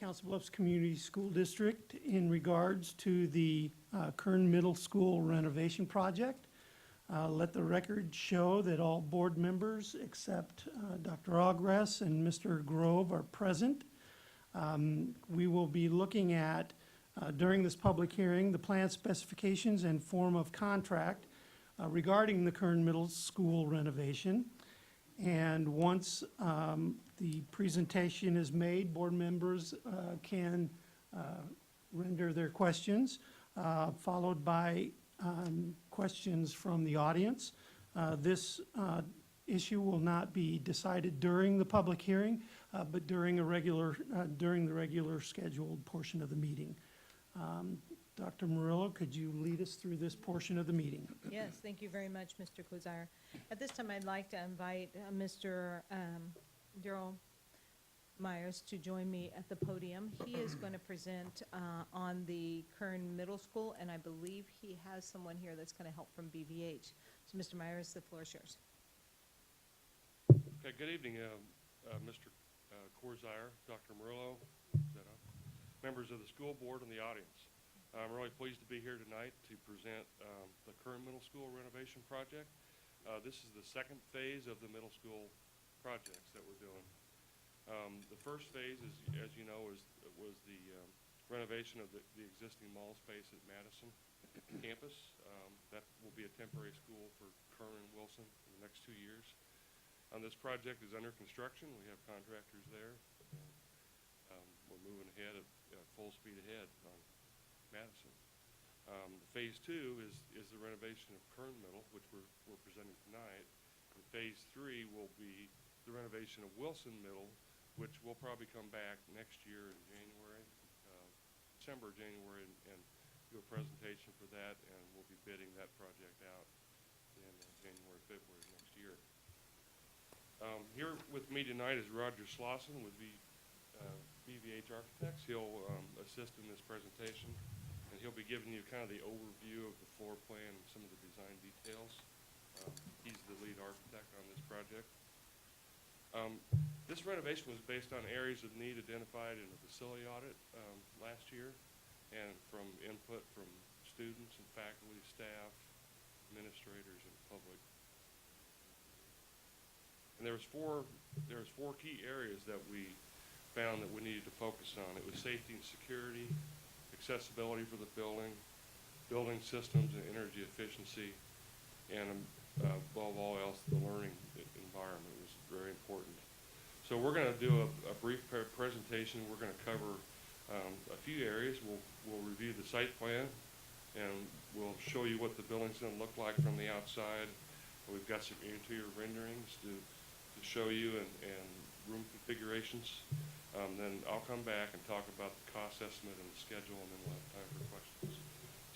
Council Bluffs Community School District in regards to the Kern Middle School renovation project. Let the record show that all board members except Dr. Ogres and Mr. Grove are present. We will be looking at, during this public hearing, the plan specifications and form of contract regarding the Kern Middle School renovation. And once the presentation is made, board members can render their questions, followed by questions from the audience. This issue will not be decided during the public hearing, but during the regular scheduled portion of the meeting. Dr. Murillo, could you lead us through this portion of the meeting? Yes, thank you very much, Mr. Kluzar. At this time, I'd like to invite Mr. Daryl Myers to join me at the podium. He is going to present on the Kern Middle School, and I believe he has someone here that's going to help from BVH. So, Mr. Myers, the floor is yours. Okay, good evening, Mr. Korzire, Dr. Murillo, members of the school board and the audience. I'm really pleased to be here tonight to present the Kern Middle School renovation project. This is the second phase of the middle school projects that we're doing. The first phase, as you know, was the renovation of the existing mall space at Madison campus. That will be a temporary school for Kern and Wilson in the next 2 years. This project is under construction. We have contractors there. We're moving ahead at full speed ahead on Madison. Phase 2 is the renovation of Kern Middle, which we're presenting tonight. And phase 3 will be the renovation of Wilson Middle, which will probably come back next year in January, December, January, and do a presentation for that, and we'll be bidding that project out in January, February next year. Here with me tonight is Roger Slauson with BVH Architects. He'll assist in this presentation, and he'll be giving you kind of the overview of the floor plan and some of the design details. He's the lead architect on this project. This renovation was based on areas of need identified in the facility audit last year, and from input from students and faculty, staff, administrators, and public. And there was four key areas that we found that we needed to focus on. It was safety and security, accessibility for the building systems and energy efficiency, and above all else, the learning environment was very important. So we're going to do a brief presentation. We're going to cover a few areas. We'll review the site plan, and we'll show you what the building's going to look like from the outside. We've got some interior renderings to show you and room configurations. Then I'll come back and talk about the cost estimate and the schedule, and then we'll have time for questions.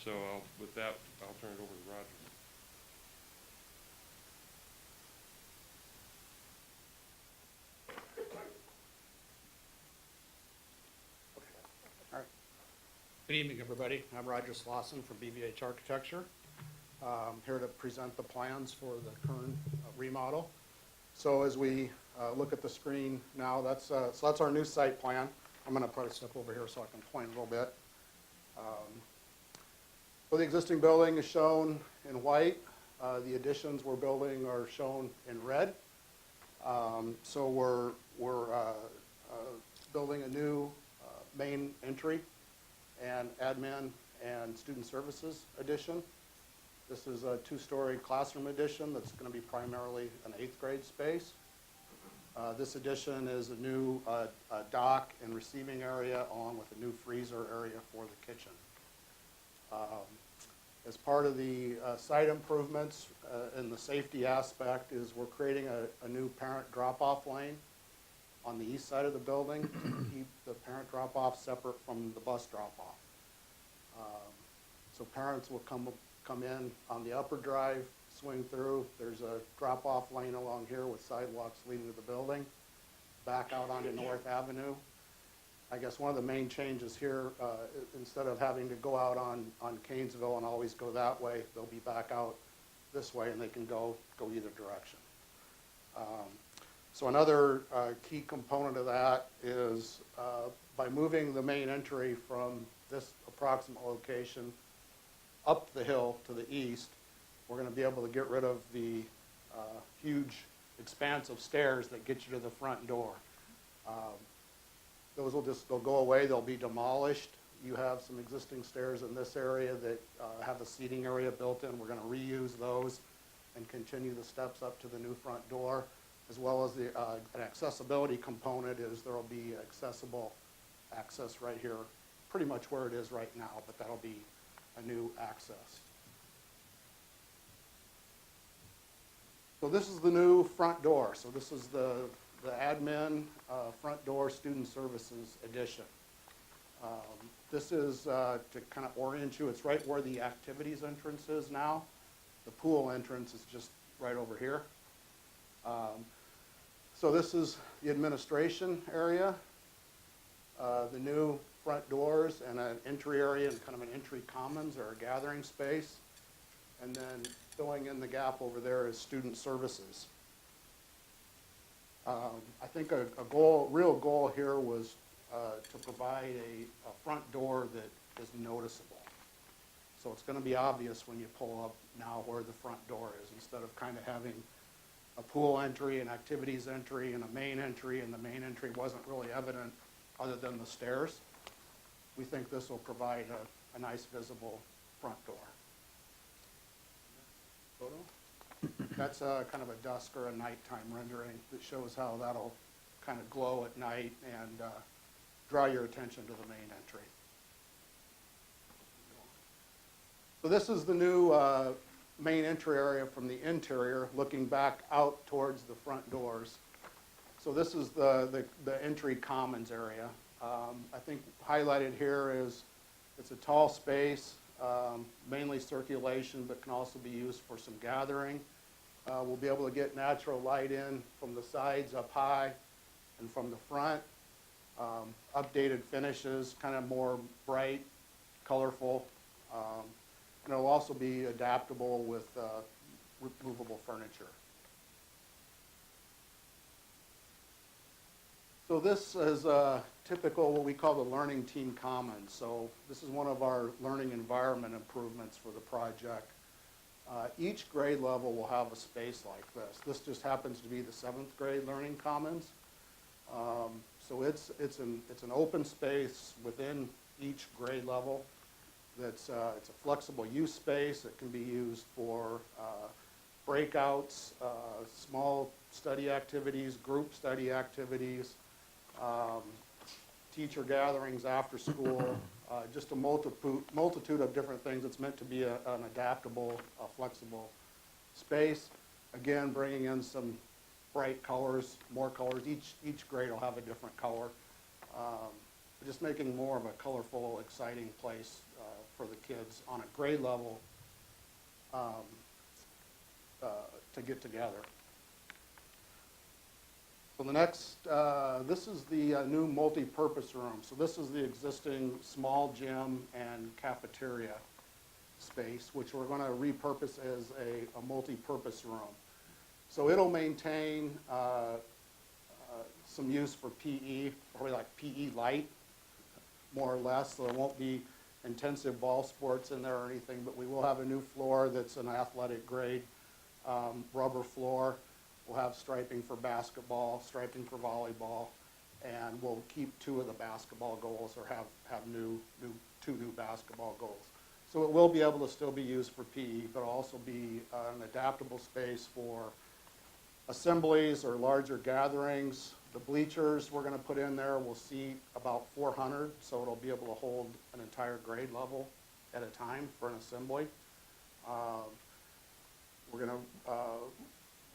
So with that, I'll turn it over to Roger. Good evening, everybody. I'm Roger Slauson from BVH Architecture. I'm here to present the plans for the Kern remodel. So as we look at the screen now, that's our new site plan. I'm going to put a step over here so I can point a little bit. So the existing building is shown in white. The additions we're building are shown in red. So we're building a new main entry and admin and student services addition. This is a 2-story classroom addition that's going to be primarily an 8th grade space. This addition is a new dock and receiving area along with a new freezer area for the kitchen. As part of the site improvements and the safety aspect is we're creating a new parent drop-off lane on the east side of the building to keep the parent drop-off separate from the bus drop-off. So parents will come in on the upper drive, swing through. There's a drop-off lane along here with sidewalks leading to the building, back out onto North Avenue. I guess one of the main changes here, instead of having to go out on Canesville and always go that way, they'll be back out this way and they can go either direction. So another key component of that is by moving the main entry from this approximate location up the hill to the east, we're going to be able to get rid of the huge expanse of stairs that get you to the front door. Those will they'll go away, they'll be demolished. You have some existing stairs in this area that have a seating area built in. We're going to reuse those and continue the steps up to the new front door, as well as an accessibility component is there will be accessible access right here, pretty much where it is right now, but that'll be a new access. So this is the new front door. So this is the admin front door student services edition. This is to kind of orient you. It's right where the activities entrance is now. The pool entrance is just right over here. So this is the administration area, the new front doors, and an entry area and kind of an entry commons or a gathering space. And then filling in the gap over there is student services. I think a real goal here was to provide a front door that is noticeable. So it's going to be obvious when you pull up now where the front door is, instead of kind of having a pool entry, an activities entry, and a main entry, and the main entry wasn't really evident other than the stairs. We think this will provide a nice visible front door. Photo? That's kind of a dusk or a nighttime rendering that shows how that'll kind of glow at night and draw your attention to the main entry. So this is the new main entry area from the interior, looking back out towards the front doors. So this is the entry commons area. I think highlighted here is it's a tall space, mainly circulation, but can also be used for some gathering. We'll be able to get natural light in from the sides up high and from the front. Updated finishes, kind of more bright, colorful. And it'll also be adaptable with removable furniture. So this is typical what we call the Learning Team Commons. So this is one of our learning environment improvements for the project. Each grade level will have a space like this. This just happens to be the 7th grade Learning Commons. So it's an open space within each grade level. It's a flexible use space. It can be used for breakouts, small study activities, group study activities, teacher gatherings after school, just a multitude of different things. It's meant to be an adaptable, flexible space. Again, bringing in some bright colors, more colors. Each grade will have a different color. Just making more of a colorful, exciting place for the kids on a grade level to get together. So the next, this is the new multi-purpose room. So this is the existing small gym and cafeteria space, which we're going to repurpose as a multi-purpose room. So it'll maintain some use for PE, probably like PE light, more or less. So there won't be intensive ball sports in there or anything, but we will have a new floor that's an athletic grade rubber floor. We'll have striping for basketball, striping for volleyball, and we'll keep 2 of the basketball goals, or have 2 new basketball goals. So it will be able to still be used for PE, but also be an adaptable space for assemblies or larger gatherings. The bleachers we're going to put in there will seat about 400, so it'll be able to hold an entire grade level at a time for an assembly. We're going to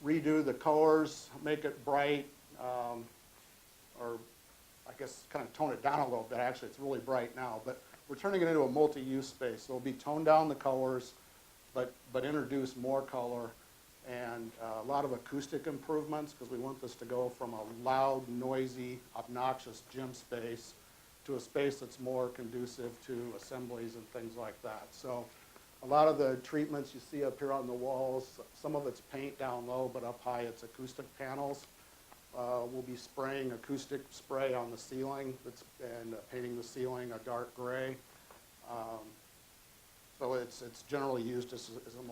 redo the colors, make it bright, or I guess kind of tone it down a little bit. Actually, it's really bright now, but we're turning it into a multi-use space. So it'll be toned down the colors, but introduce more color, and a lot of acoustic improvements, because we want this to go from a loud, noisy, obnoxious gym space to a space that's more conducive to assemblies and things like that. So a lot of the treatments you see up here on the walls, some of it's paint down low, but up high it's acoustic panels. We'll be spraying acoustic spray on the ceiling and painting the ceiling a dark gray. So it's generally used as a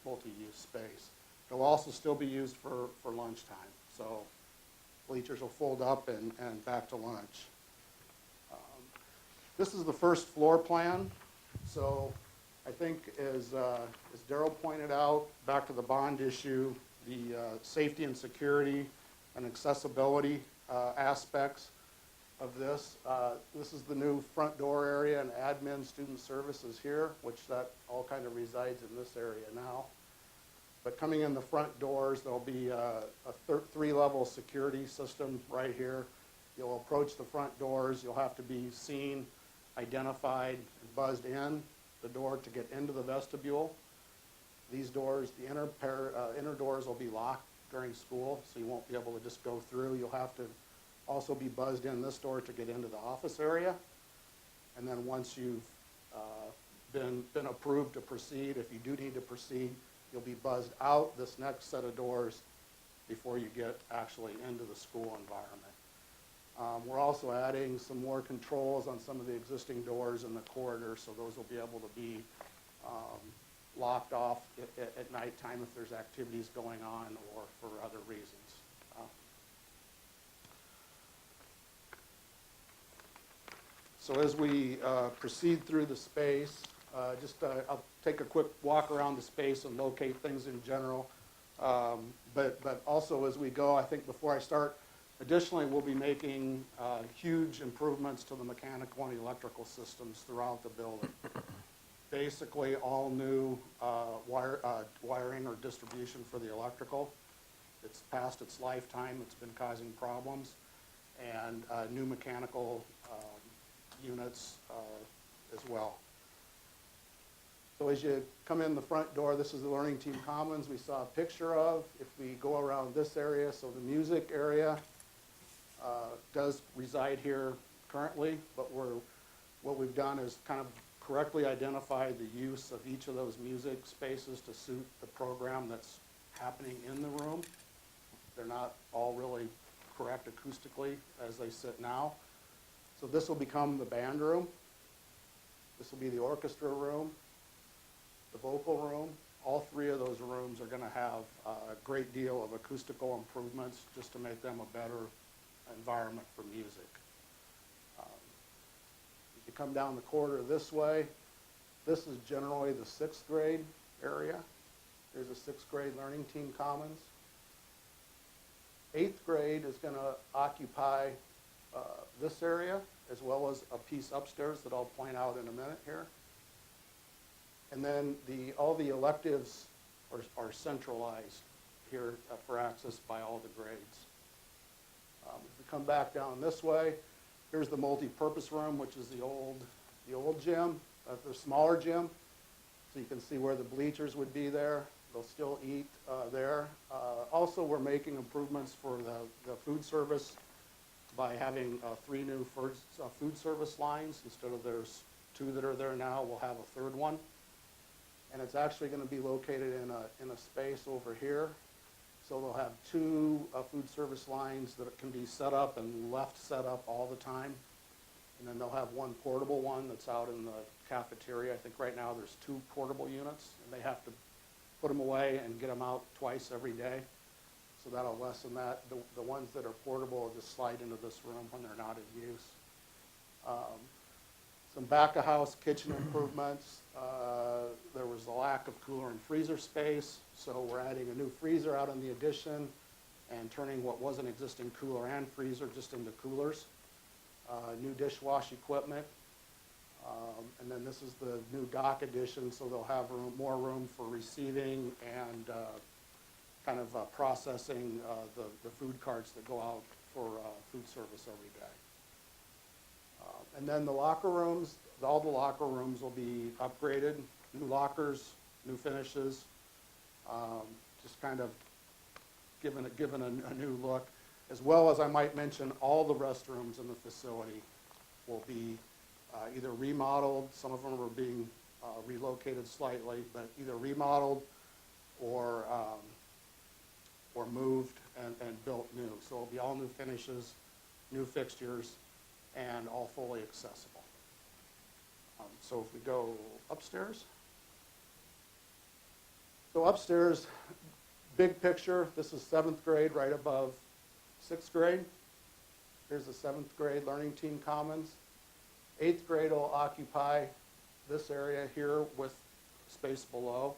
multi-use space. It'll also still be used for lunchtime. So bleachers will fold up and back to lunch. This is the first floor plan. So I think as Darryl pointed out, back to the bond issue, the safety and security and accessibility aspects of this. This is the new front door area and admin student services here, which that all kind of resides in this area now. But coming in the front doors, there'll be a three-level security system right here. You'll approach the front doors. You'll have to be seen, identified, and buzzed in the door to get into the vestibule. These doors, the inner doors will be locked during school, so you won't be able to just go through. You'll have to also be buzzed in this door to get into the office area. And then once you've been approved to proceed, if you do need to proceed, you'll be buzzed out this next set of doors before you get actually into the school environment. We're also adding some more controls on some of the existing doors in the corridor, so those will be able to be locked off at nighttime if there's activities going on or for other reasons. So as we proceed through the space, I'll take a quick walk around the space and locate things in general. But also as we go, I think before I start, additionally we'll be making huge improvements to the mechanical and electrical systems throughout the building. Basically all new wiring or distribution for the electrical. It's past its lifetime, it's been causing problems, and new mechanical units as well. So as you come in the front door, this is the Learning Team Commons we saw a picture of. If we go around this area, so the music area does reside here currently, but what we've done is kind of correctly identify the use of each of those music spaces to suit the program that's happening in the room. They're not all really correct acoustically as they sit now. So this will become the band room. This will be the orchestra room, the vocal room. All three of those rooms are going to have a great deal of acoustical improvements just to make them a better environment for music. If you come down the corridor this way, this is generally the 6th grade area. There's a 6th grade Learning Team Commons. 8th grade is going to occupy this area, as well as a piece upstairs that I'll point out in a minute here. And then all the electives are centralized here for access by all the grades. If we come back down this way, here's the multi-purpose room, which is the old gym, the smaller gym. So you can see where the bleachers would be there. They'll still eat there. Also, we're making improvements for the food service by having 3 new food service lines. Instead of there's 2 that are there now, we'll have a 3rd one. And it's actually going to be located in a space over here. So they'll have 2 food service lines that can be set up and left set up all the time. And then they'll have 1 portable one that's out in the cafeteria. I think right now there's 2 portable units, and they have to put them away and get them out twice every day. So that'll lessen that. The ones that are portable will just slide into this room when they're not in use. Some back-of-house kitchen improvements. There was a lack of cooler and freezer space, so we're adding a new freezer out in the addition and turning what was an existing cooler and freezer just into coolers. New dishwash equipment. And then this is the new dock addition, so they'll have more room for receiving and kind of processing the food carts that go out for food service every day. And then the locker rooms, all the locker rooms will be upgraded, new lockers, new finishes, just kind of given a new look, as well as I might mention all the restrooms in the facility will be either remodeled. Some of them are being relocated slightly, but either remodeled or moved and built new. So it'll be all new finishes, new fixtures, and all fully accessible. So if we go upstairs. So upstairs, big picture, this is 7th grade right above 6th grade. Here's the 7th grade Learning Team Commons. 8th grade will occupy this area here with space below.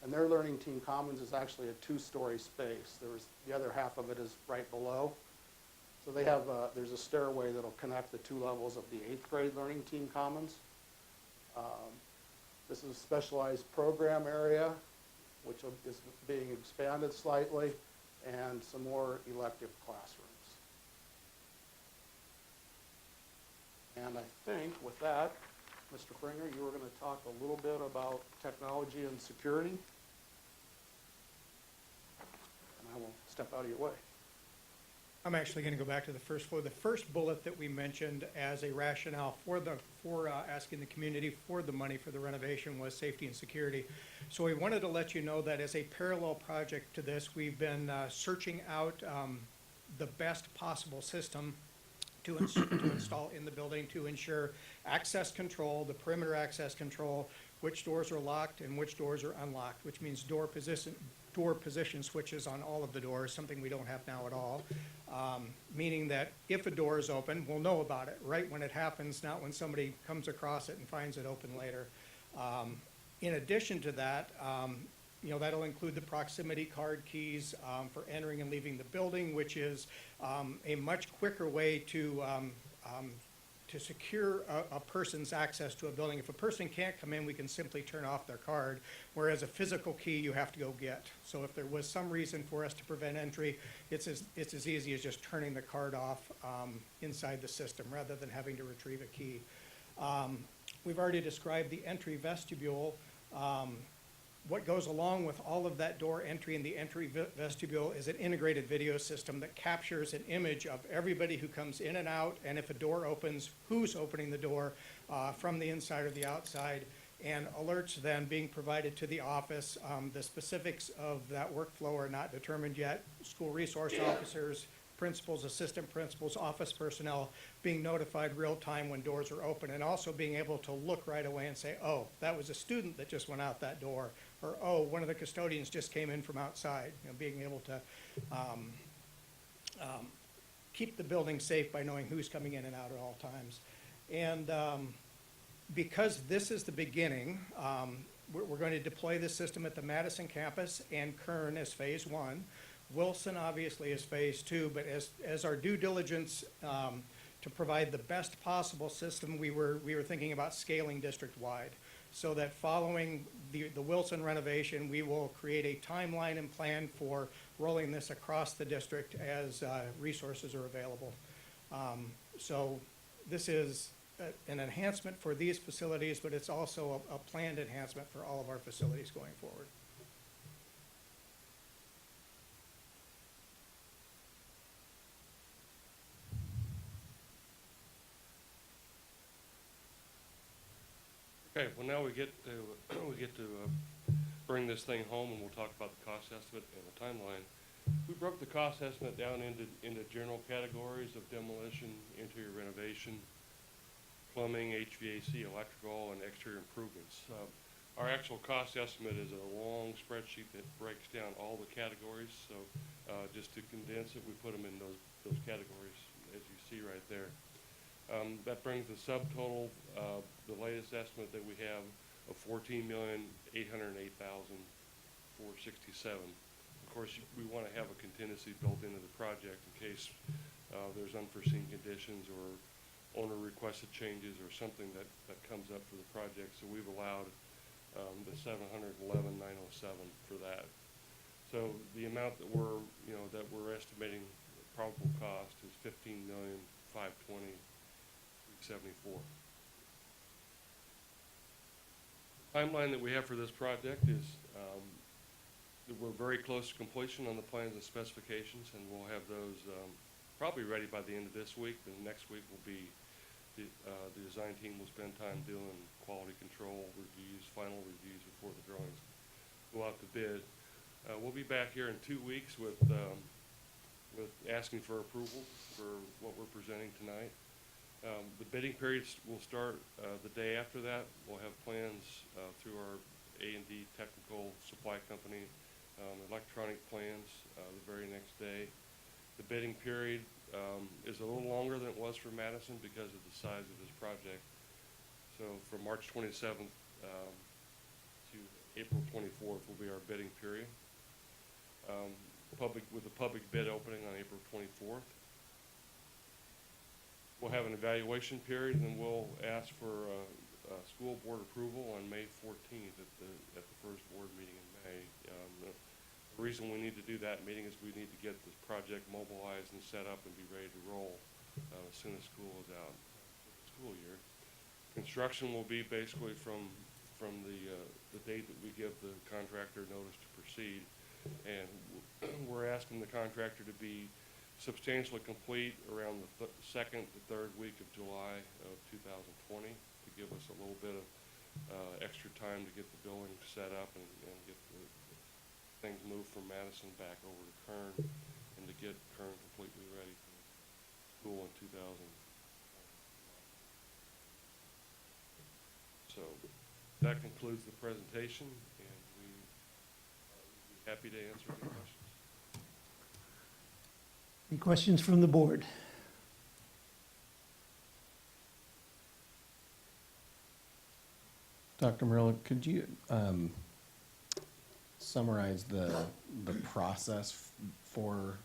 And their Learning Team Commons is actually a 2-story space. The other half of it is right below. So they have, there's a stairway that'll connect the 2 levels of the 8th grade Learning Team Commons. This is a specialized program area, which is being expanded slightly, and some more elective classrooms. And I think with that, Mr. Bringer, you were going to talk a little bit about technology and security. And I will step out of your way. I'm actually going to go back to the first floor. The first bullet that we mentioned as a rationale for asking the community for the money for the renovation was safety and security. So we wanted to let you know that as a parallel project to this, we've been searching out the best possible system to install in the building to ensure access control, the perimeter access control, which doors are locked and which doors are unlocked, which means door position switches on all of the doors, something we don't have now at all. Meaning that if a door is open, we'll know about it right when it happens, not when somebody comes across it and finds it open later. In addition to that, that'll include the proximity card keys for entering and leaving the building, which is a much quicker way to secure a person's access to a building. If a person can't come in, we can simply turn off their card, whereas a physical key you have to go get. So if there was some reason for us to prevent entry, it's as easy as just turning the card off inside the system rather than having to retrieve a key. We've already described the entry vestibule. What goes along with all of that door entry and the entry vestibule is an integrated video system that captures an image of everybody who comes in and out, and if a door opens, who's opening the door from the inside or the outside, and alerts then being provided to the office. The specifics of that workflow are not determined yet. School resource officers, principals, assistant principals, office personnel being notified real time when doors are open, and also being able to look right away and say, oh, that was a student that just went out that door, or oh, one of the custodians just came in from outside. Being able to keep the building safe by knowing who's coming in and out at all times. And because this is the beginning, we're going to deploy this system at the Madison campus and Kern as phase 1. Wilson obviously is phase 2, but as our due diligence to provide the best possible system, we were thinking about scaling district-wide, so that following the Wilson renovation, we will create a timeline and plan for rolling this across the district as resources are available. So this is an enhancement for these facilities, but it's also a planned enhancement for all of our facilities going forward. Okay, well now we get to bring this thing home, and we'll talk about the cost estimate and the timeline. We broke the cost estimate down into general categories of demolition, interior renovation, plumbing, HVAC, electrical, and exterior improvements. Our actual cost estimate is a long spreadsheet that breaks down all the categories. So just to condense it, we put them in those categories, as you see right there. That brings the subtotal, the latest estimate that we have, of $14,808,467. Of course, we want to have a contingency built into the project in case there's unforeseen conditions or owner requested changes or something that comes up for the project. So we've allowed the $711,907 for that. So the amount that we're estimating probable cost is $15,520,374. Timeline that we have for this project is that we're very close to completion on the plans and specifications, and we'll have those probably ready by the end of this week. And next week will be the design team will spend time doing quality control reviews, final reviews before the drawings go out to bid. We'll be back here in 2 weeks with with asking for approval for what we're presenting tonight. The bidding periods will start the day after that. We'll have plans through our A&D technical supply company, electronic plans the very next day. The bidding period is a little longer than it was for Madison because of the size of this project. So from March 27th to April 24th will be our bidding period. With a public bid opening on April 24th. We'll have an evaluation period, and then we'll ask for school board approval on May 14th at the first board meeting in May. The reason we need to do that meeting is we need to get this project mobilized and set up and be ready to roll as soon as school is out for the school year. Construction will be basically from the date that we give the contractor notice to proceed, and we're asking the contractor to be substantially complete around the second to third week of July of 2020 to give us a little bit of extra time to get the building set up and get the things moved from Madison back over to Kern and to get Kern completely ready for school in 2020. So that concludes the presentation, and we'd be happy to answer any questions. Any questions from the board? Dr. Murillo, could you summarize the process for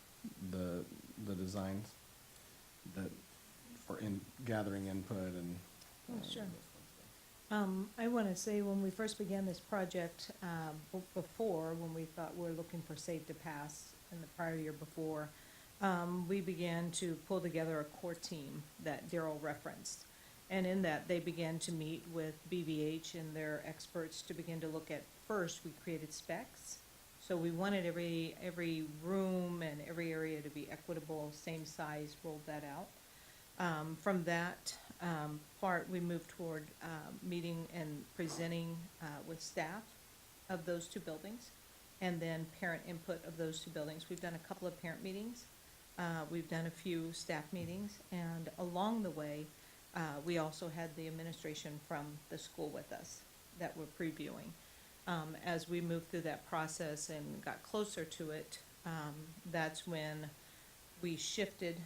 the designs that for gathering input and Sure. those kinds of things? I want to say when we first began this project, before, when we thought we were looking for Save to Pass in the prior year before, we began to pull together a core team that Daryl referenced. And in that, they began to meet with BVH and their experts to begin to look at, first, we created specs. So we wanted every room and every area to be equitable, same size, rolled that out. From that part, we moved toward meeting and presenting with staff of those two buildings, and then parent input of those two buildings. We've done a couple of parent meetings. We've done a few staff meetings, and along the way, we also had the administration from the school with us that we're previewing. As we moved through that process and got closer to it, that's when we shifted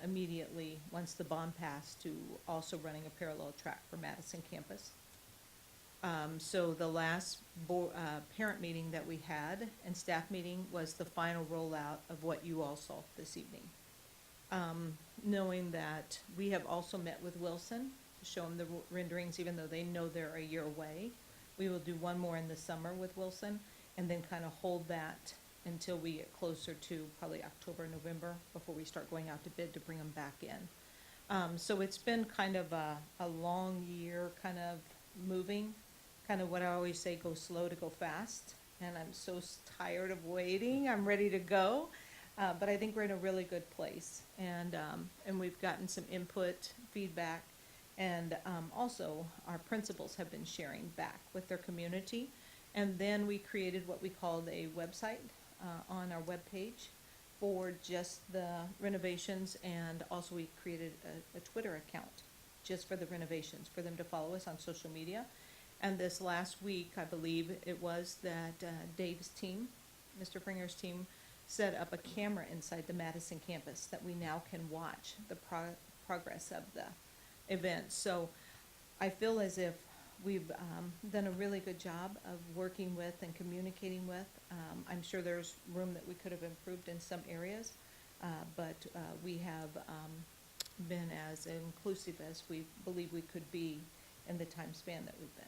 immediately, once the bond passed, to also running a parallel track for Madison campus. So the last parent meeting that we had and staff meeting was the final rollout of what you all saw this evening. Knowing that we have also met with Wilson to show them the renderings, even though they know they're a year away. We will do one more in the summer with Wilson, and then kind of hold that until we get closer to probably October, November, before we start going out to bid to bring them back in. So it's been kind of a long year, kind of moving, kind of what I always say, go slow to go fast. And I'm so tired of waiting. I'm ready to go. But I think we're in a really good place. And we've gotten some input, feedback, and also our principals have been sharing back with their community. And then we created what we called a website on our webpage for just the renovations, and also we created a Twitter account just for the renovations, for them to follow us on social media. And this last week, I believe it was that Dave's team, Mr. Pringer's team, set up a camera inside the Madison campus that we now can watch the progress of the event. So I feel as if we've done a really good job of working with and communicating with. I'm sure there's room that we could have improved in some areas, but we have been as inclusive as we believe we could be in the time span that we've been.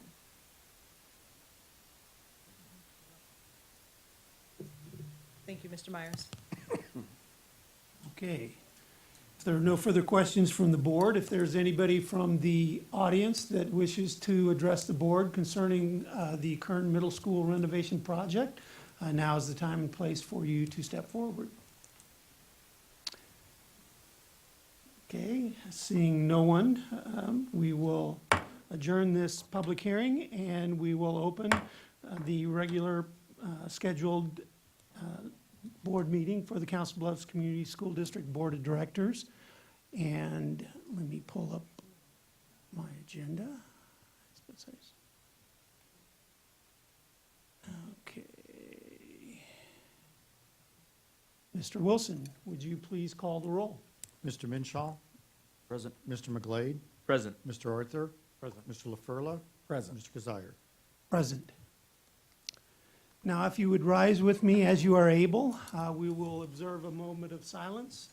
Thank you, Mr. Myers. Okay. If there are no further questions from the board, if there's anybody from the audience that wishes to address the board concerning the Kern Middle School renovation project, now is the time and place for you to step forward. Okay, seeing no one, we will adjourn this public hearing, and we will open the regular scheduled board meeting for the Council Bluffs Community School District Board of Directors. And let me pull up my agenda. Okay. Mr. Wilson, would you please call the roll? Mr. Minshaw, Present. Mr. McGlade, Present. Mr. Arthur, Present. Mr. LaFurla, Present. Mr. Kazire. Present. Now, if you would rise with me as you are able, we will observe a moment of silence,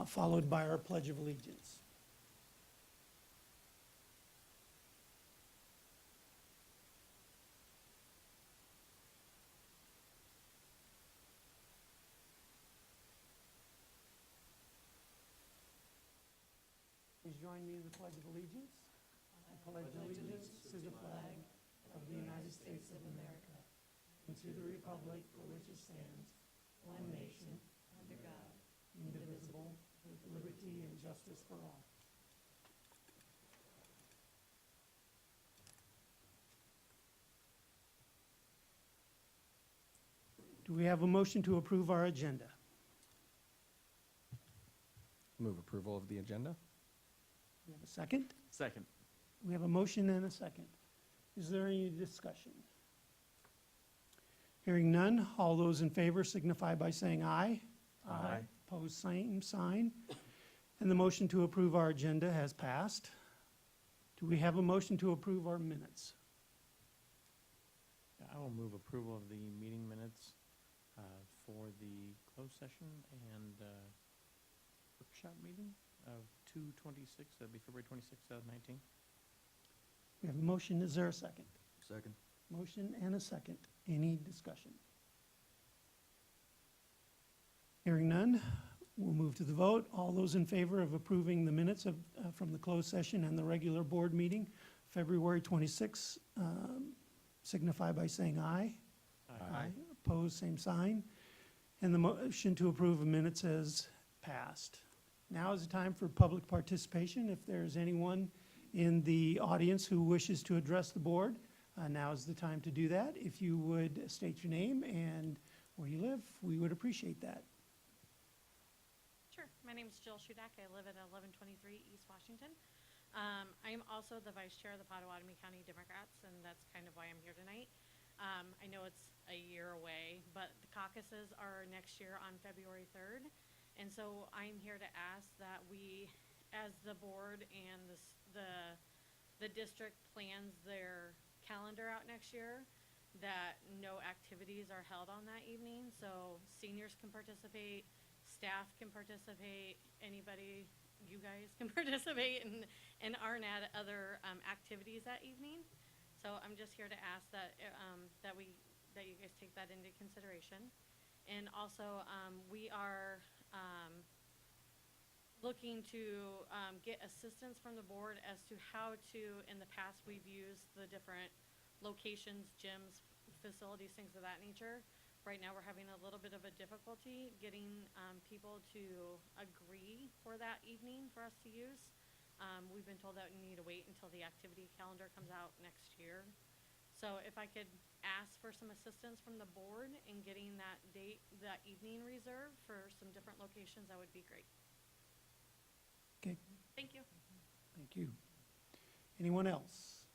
followed by our Pledge of Allegiance. Please join me in the Pledge of Allegiance. I pledge allegiance to the flag of the United States of America and to the republic for which it stands, one nation, under God, indivisible, with liberty and justice for all. Do we have a motion to approve our agenda? Move approval of the agenda? We have a second? Second. We have a motion and a second. Is there any discussion? Hearing none, all those in favor signify by saying aye. Aye. Opposed, same sign. And the motion to approve our agenda has passed. Do we have a motion to approve our minutes? I will move approval of the meeting minutes for the closed session and workshop meeting of 2/26, that'd be February 26, 2019. We have a motion, is there a second? Second. Motion and a second. Any discussion? Hearing none, we'll move to the vote. All those in favor of approving the minutes of, from the closed session and the regular board meeting, February 26, signify by saying aye. Aye. Opposed, same sign. And the motion to approve the minutes has passed. Now is the time for public participation. If there's anyone in the audience who wishes to address the board, now is the time to do that. If you would state your name and where you live, we would appreciate that. Sure. My name is Jill Shudak. I live at 1123 East Washington. I am also the vice chair of the Potawatomi County Democrats, and that's kind of why I'm here tonight. I know it's a year away, but the caucuses are next year on February 3rd. And so I'm here to ask that we, as the board and the district plans their calendar out next year, that no activities are held on that evening. So seniors can participate, staff can participate, anybody, you guys can participate and aren't at other activities that evening. So I'm just here to ask that that you guys take that into consideration. And also, we are looking to get assistance from the board as to how to, in the past, we've used the different locations, gyms, facilities, things of that nature. Right now, we're having a little bit of a difficulty getting people to agree for that evening for us to use. We've been told that we need to wait until the activity calendar comes out next year. So if I could ask for some assistance from the board in getting that date, that evening reserved for some different locations, that would be great. Okay, Thank you. thank you. Anyone else?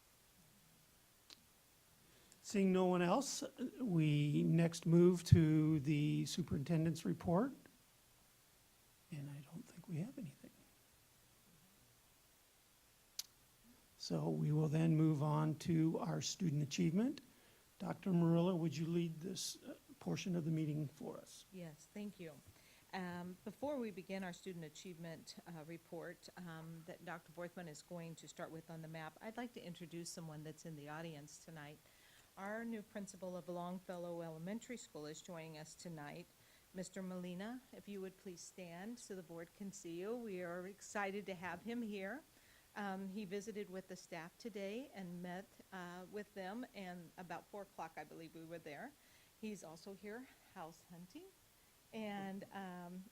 Seeing no one else, we next move to the superintendent's report. And I don't think we have anything. So we will then move on to our student achievement. Dr. Murillo, would you lead this portion of the meeting for us? Yes, thank you. Before we begin our student achievement report that Dr. Borthman is going to start with on the map, I'd like to introduce someone that's in the audience tonight. Our new principal of Longfellow Elementary School is joining us tonight. Mr. Molina, if you would please stand so the board can see you. We are excited to have him here. He visited with the staff today and met with them, and about 4 o'clock, I believe we were there. He's also here house hunting, and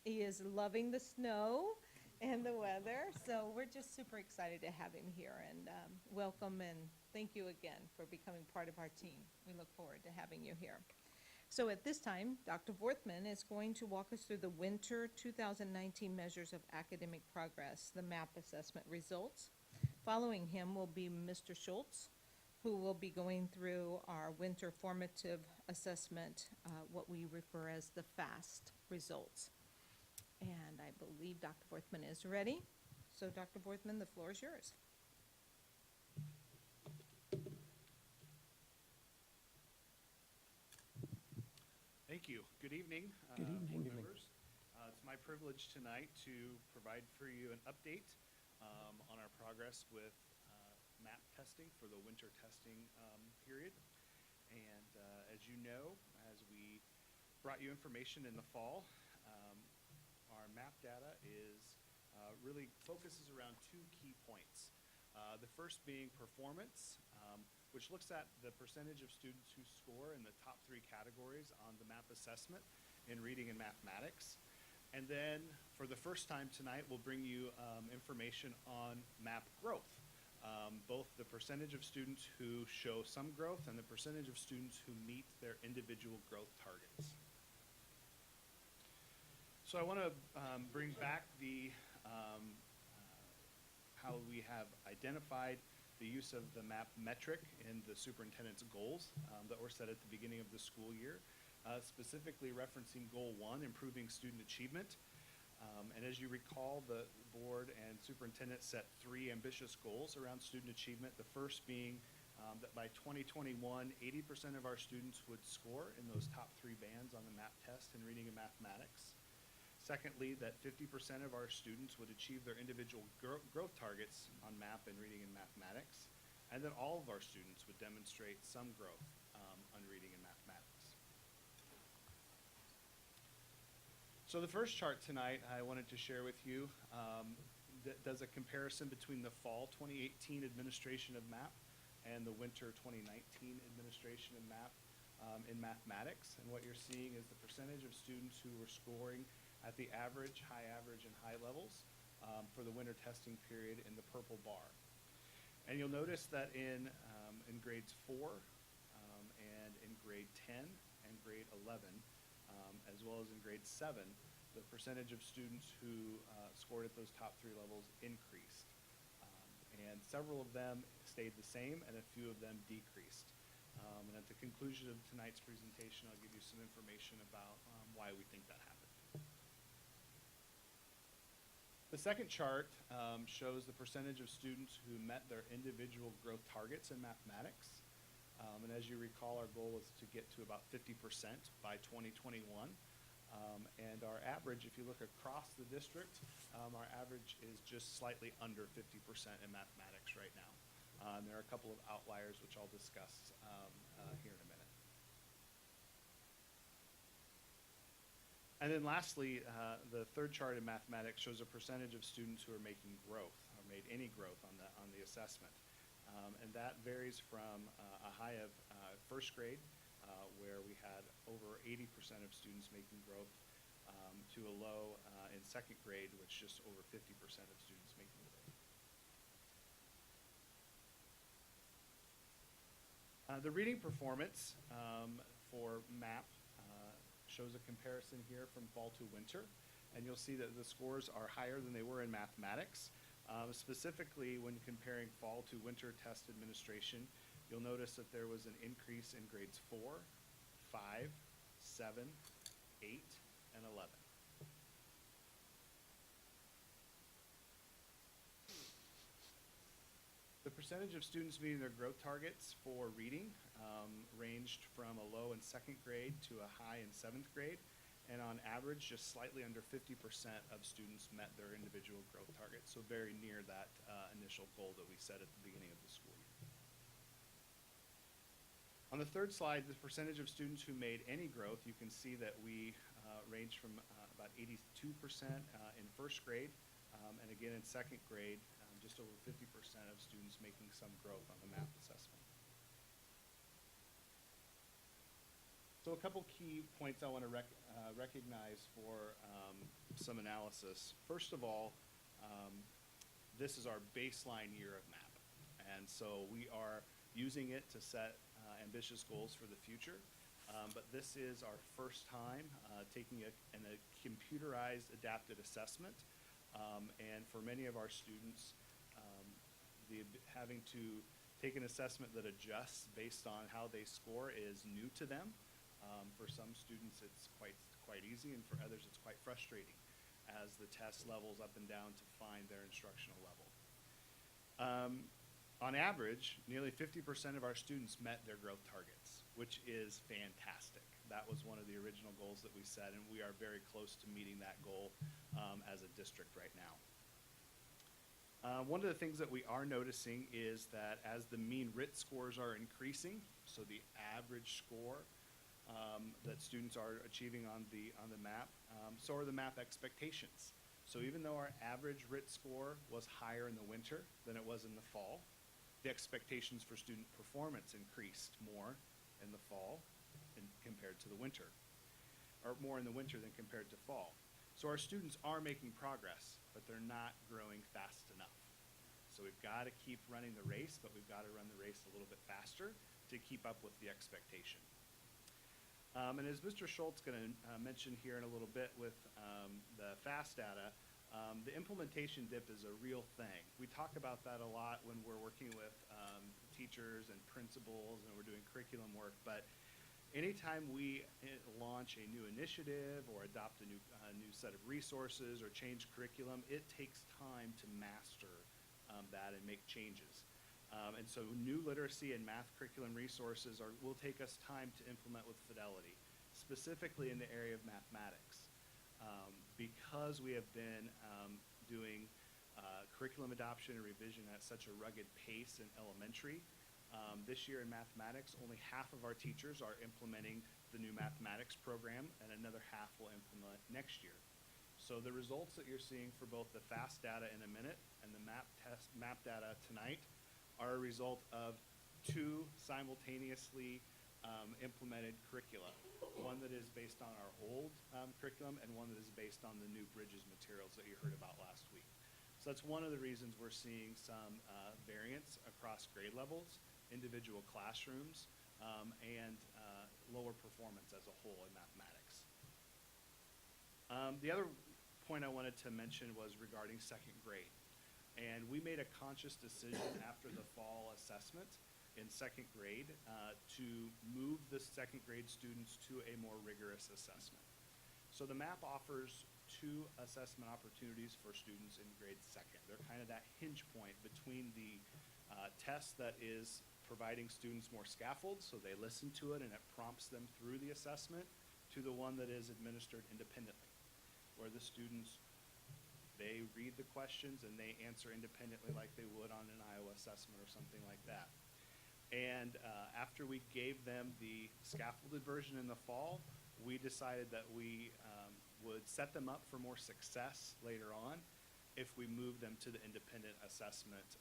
he is loving the snow and the weather, so we're just super excited to have him here, and welcome, and thank you again for becoming part of our team. We look forward to having you here. So at this time, Dr. Vorthman is going to walk us through the winter 2019 measures of academic progress, the MAP assessment results. Following him will be Mr. Schultz, who will be going through our winter formative assessment, what we refer as the FAST results. And I believe Dr. Vorthman is ready. So Dr. Vorthman, the floor is yours. Thank you. Good evening, Good evening. board Good evening. members. It's my privilege tonight to provide for you an update on our progress with MAP testing for the winter testing period. And as you know, as we brought you information in the fall, our MAP data really focuses around two key points. The first being performance, which looks at the percentage of students who score in the top 3 categories on the MAP assessment in reading and mathematics. And then, for the first time tonight, we'll bring you information on MAP growth, both the percentage of students who show some growth and the percentage of students who meet their individual growth targets. So I want to bring back how we have identified the use of the MAP metric in the superintendent's goals that were set at the beginning of the school year, specifically referencing Goal 1, improving student achievement. And as you recall, the board and superintendent set 3 ambitious goals around student achievement, the first being that by 2021, 80% of our students would score in those top 3 bands on the MAP test in reading and mathematics. Secondly, that 50% of our students would achieve their individual growth targets on MAP in reading and mathematics, and that all of our students would demonstrate some growth on reading and mathematics. So the first chart tonight I wanted to share with you that does a comparison between the fall 2018 administration of MAP and the winter 2019 administration of MAP in mathematics. And what you're seeing is the percentage of students who were scoring at the average, and high levels for the winter testing period in the purple bar. And you'll notice that in grades 4 and in grade 10 and grade 11, as well as in grade 7, the percentage of students who scored at those top 3 levels increased. And several of them stayed the same and a few of them decreased. And at the conclusion of tonight's presentation, I'll give you some information about why we think that happened. The second chart shows the percentage of students who met their individual growth targets in mathematics. And as you recall, our goal is to get to about 50% by 2021. And our average, if you look across the district, our average is just slightly under 50% in mathematics right now. And there are a couple of outliers which I'll discuss here in a minute. And then lastly, the third chart in mathematics shows a percentage of students who are making growth, or made any growth on the assessment. And that varies from a high of first grade, where we had over 80% of students making growth, to a low in second grade, which just over 50% of students making growth. The reading performance for MAP shows a comparison here from fall to winter, and you'll see that the scores are higher than they were in mathematics. Specifically, when comparing fall to winter test administration, you'll notice that there was an increase in grades 4, 5, 7, 8, and 11. The percentage of students meeting their growth targets for reading ranged from a low in second grade to a high in 7th grade, and on average, just slightly under 50% of students met their individual growth targets, so very near that initial goal that we set at the beginning of the school year. On the third slide, the percentage of students who made any growth, you can see that we ranged from about 82% in first grade, and again in second grade, just over 50% of students making some growth on the MAP assessment. So a couple key points I want to recognize for some analysis. First of all, this is our baseline year of MAP, and so we are using it to set ambitious goals for the future. But this is our first time taking a computerized adapted assessment. And for many of our students, having to take an assessment that adjusts based on how they score is new to them. For some students, it's quite easy, and for others, it's quite frustrating as the test levels up and down to find their instructional level. On average, nearly 50% of our students met their growth targets, which is fantastic. That was one of the original goals that we set, and we are very close to meeting that goal as a district right now. One of the things that we are noticing is that as the mean RIT scores are increasing, so the average score that students are achieving on the MAP, so are the MAP expectations. So even though our average RIT score was higher in the winter than it was in the fall, the expectations for student performance increased more in the fall compared to the winter, or more in the winter than compared to fall. So our students are making progress, but they're not growing fast enough. So we've got to keep running the race, but we've got to run the race a little bit faster to keep up with the expectation. And as Mr. Schultz is going to mention here in a little bit with the FAST data, the implementation dip is a real thing. We talk about that a lot when we're working with teachers and principals and we're doing curriculum work, but anytime we launch a new initiative or adopt a new set of resources or change curriculum, it takes time to master that and make changes. And so new literacy and math curriculum resources will take us time to implement with fidelity, specifically in the area of mathematics. Because we have been doing curriculum adoption and revision at such a rugged pace in elementary, this year in mathematics, only half of our teachers are implementing the new mathematics program, and another half will implement next year. So the results that you're seeing for both the FAST data in a minute and the MAP data tonight are a result of two simultaneously implemented curricula. One that is based on our old curriculum and one that is based on the new Bridges materials that you heard about last week. So that's one of the reasons we're seeing some variance across grade levels, individual classrooms, and lower performance as a whole in mathematics. The other point I wanted to mention was regarding second grade. And we made a conscious decision after the fall assessment in second grade to move the second grade students to a more rigorous assessment. So the MAP offers two assessment opportunities for students in grade second. They're kind of that hinge point between the test that is providing students more scaffolds, so they listen to it and it prompts them through the assessment, to the one that is administered independently, where the students, they read the questions and they answer independently like they would on an Iowa assessment or something like that. And after we gave them the scaffolded version in the fall, we decided that we would set them up for more success later on if we move them to the independent assessment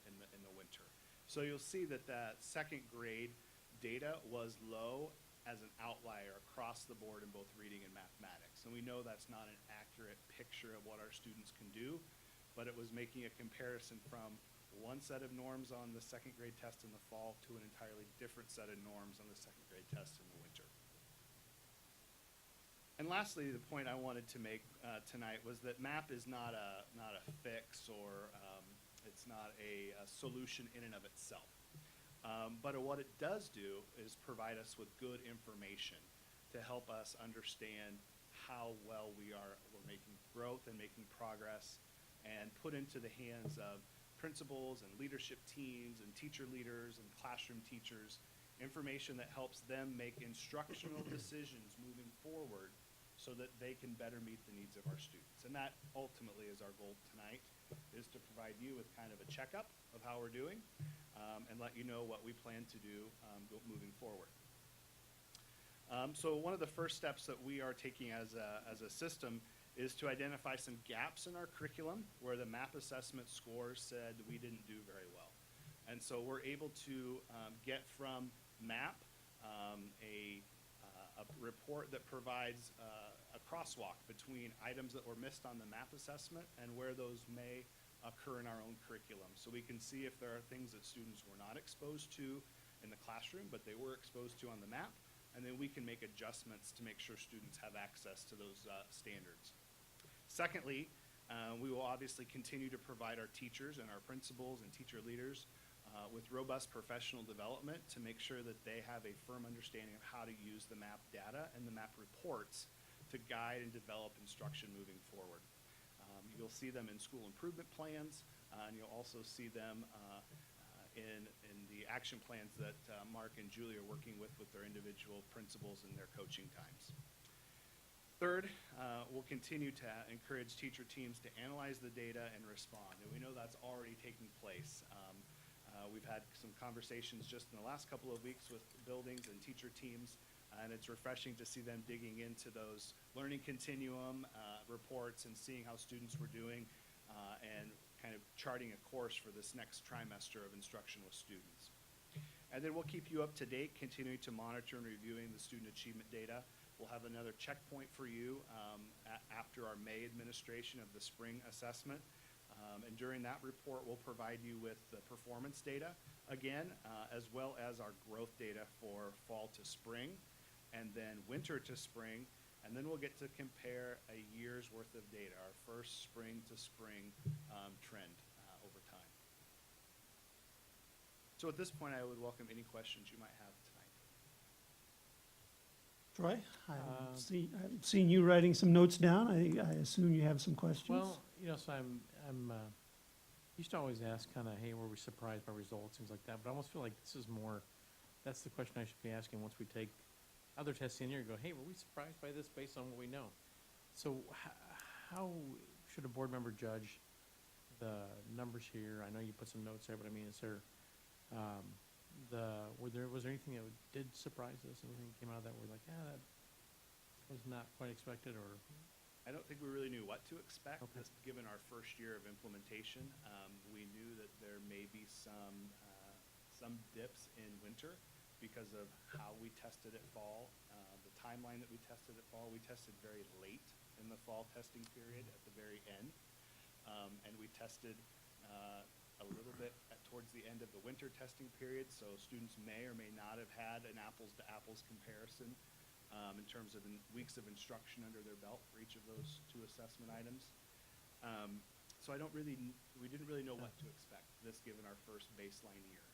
in the winter. So you'll see that that second grade data was low as an outlier across the board in both reading and mathematics. And we know that's not an accurate picture of what our students can do, but it was making a comparison from one set of norms on the second grade test in the fall to an entirely different set of norms on the second grade test in the winter. And lastly, the point I wanted to make tonight was that MAP is not a fix, or it's not a solution in and of itself. But what it does do is provide us with good information to help us understand how well we're making growth and making progress, and put into the hands of principals and leadership teams and teacher leaders and classroom teachers information that helps them make instructional decisions moving forward so that they can better meet the needs of our students. And that ultimately is our goal tonight, is to provide you with kind of a checkup of how we're doing, and let you know what we plan to do moving forward. So one of the first steps that we are taking as a system is to identify some gaps in our curriculum where the MAP assessment scores said we didn't do very well. And so we're able to get from MAP a report that provides a crosswalk between items that were missed on the MAP assessment and where those may occur in our own curriculum. So we can see if there are things that students were not exposed to in the classroom, but they were exposed to on the MAP, and then we can make adjustments to make sure students have access to those standards. Secondly, we will obviously continue to provide our teachers and our principals and teacher leaders with robust professional development to make sure that they have a firm understanding of how to use the MAP data and the MAP reports to guide and develop instruction moving forward. You'll see them in school improvement plans, and you'll also see them in the action plans that Mark and Julie are working with their individual principals and their coaching times. Third, we'll continue to encourage teacher teams to analyze the data and respond, and we know that's already taking place. We've had some conversations just in the last couple of weeks with buildings and teacher teams, and it's refreshing to see them digging into those learning continuum reports and seeing how students were doing and kind of charting a course for this next trimester of instruction with students. And then we'll keep you up to date, continuing to monitor and reviewing the student achievement data. We'll have another checkpoint for you after our May administration of the spring assessment. And during that report, we'll provide you with the performance data again, as well as our growth data for fall to spring, and then winter to spring, and then we'll get to compare a year's worth of data, our first spring to spring trend over time. So at this point, I would welcome any questions you might have tonight. Troy, I've seen you writing some notes down. I assume you have some questions? Well, so I'm used to always ask kind of, hey, were we surprised by results, things like that, but I almost feel like this is more, that's the question I should be asking once we take other tests in here and go, hey, were we surprised by this based on what we know? So how should a board member judge the numbers here? I know you put some notes there, but I mean, is there, was there anything that did surprise us? Anything that came out of that we're like, yeah, that was not quite expected, or? I don't think we really knew what to expect, Okay. just given our first year of implementation. We knew that there may be some dips in winter because of how we tested at fall, the timeline that we tested at fall. We tested very late in the fall testing period at the very end, and we tested a little bit towards the end of the winter testing period, so students may or may not have had an apples-to-apples comparison in terms of weeks of instruction under their belt for each of those two assessment items. So we didn't really know what to expect, this given our first baseline year.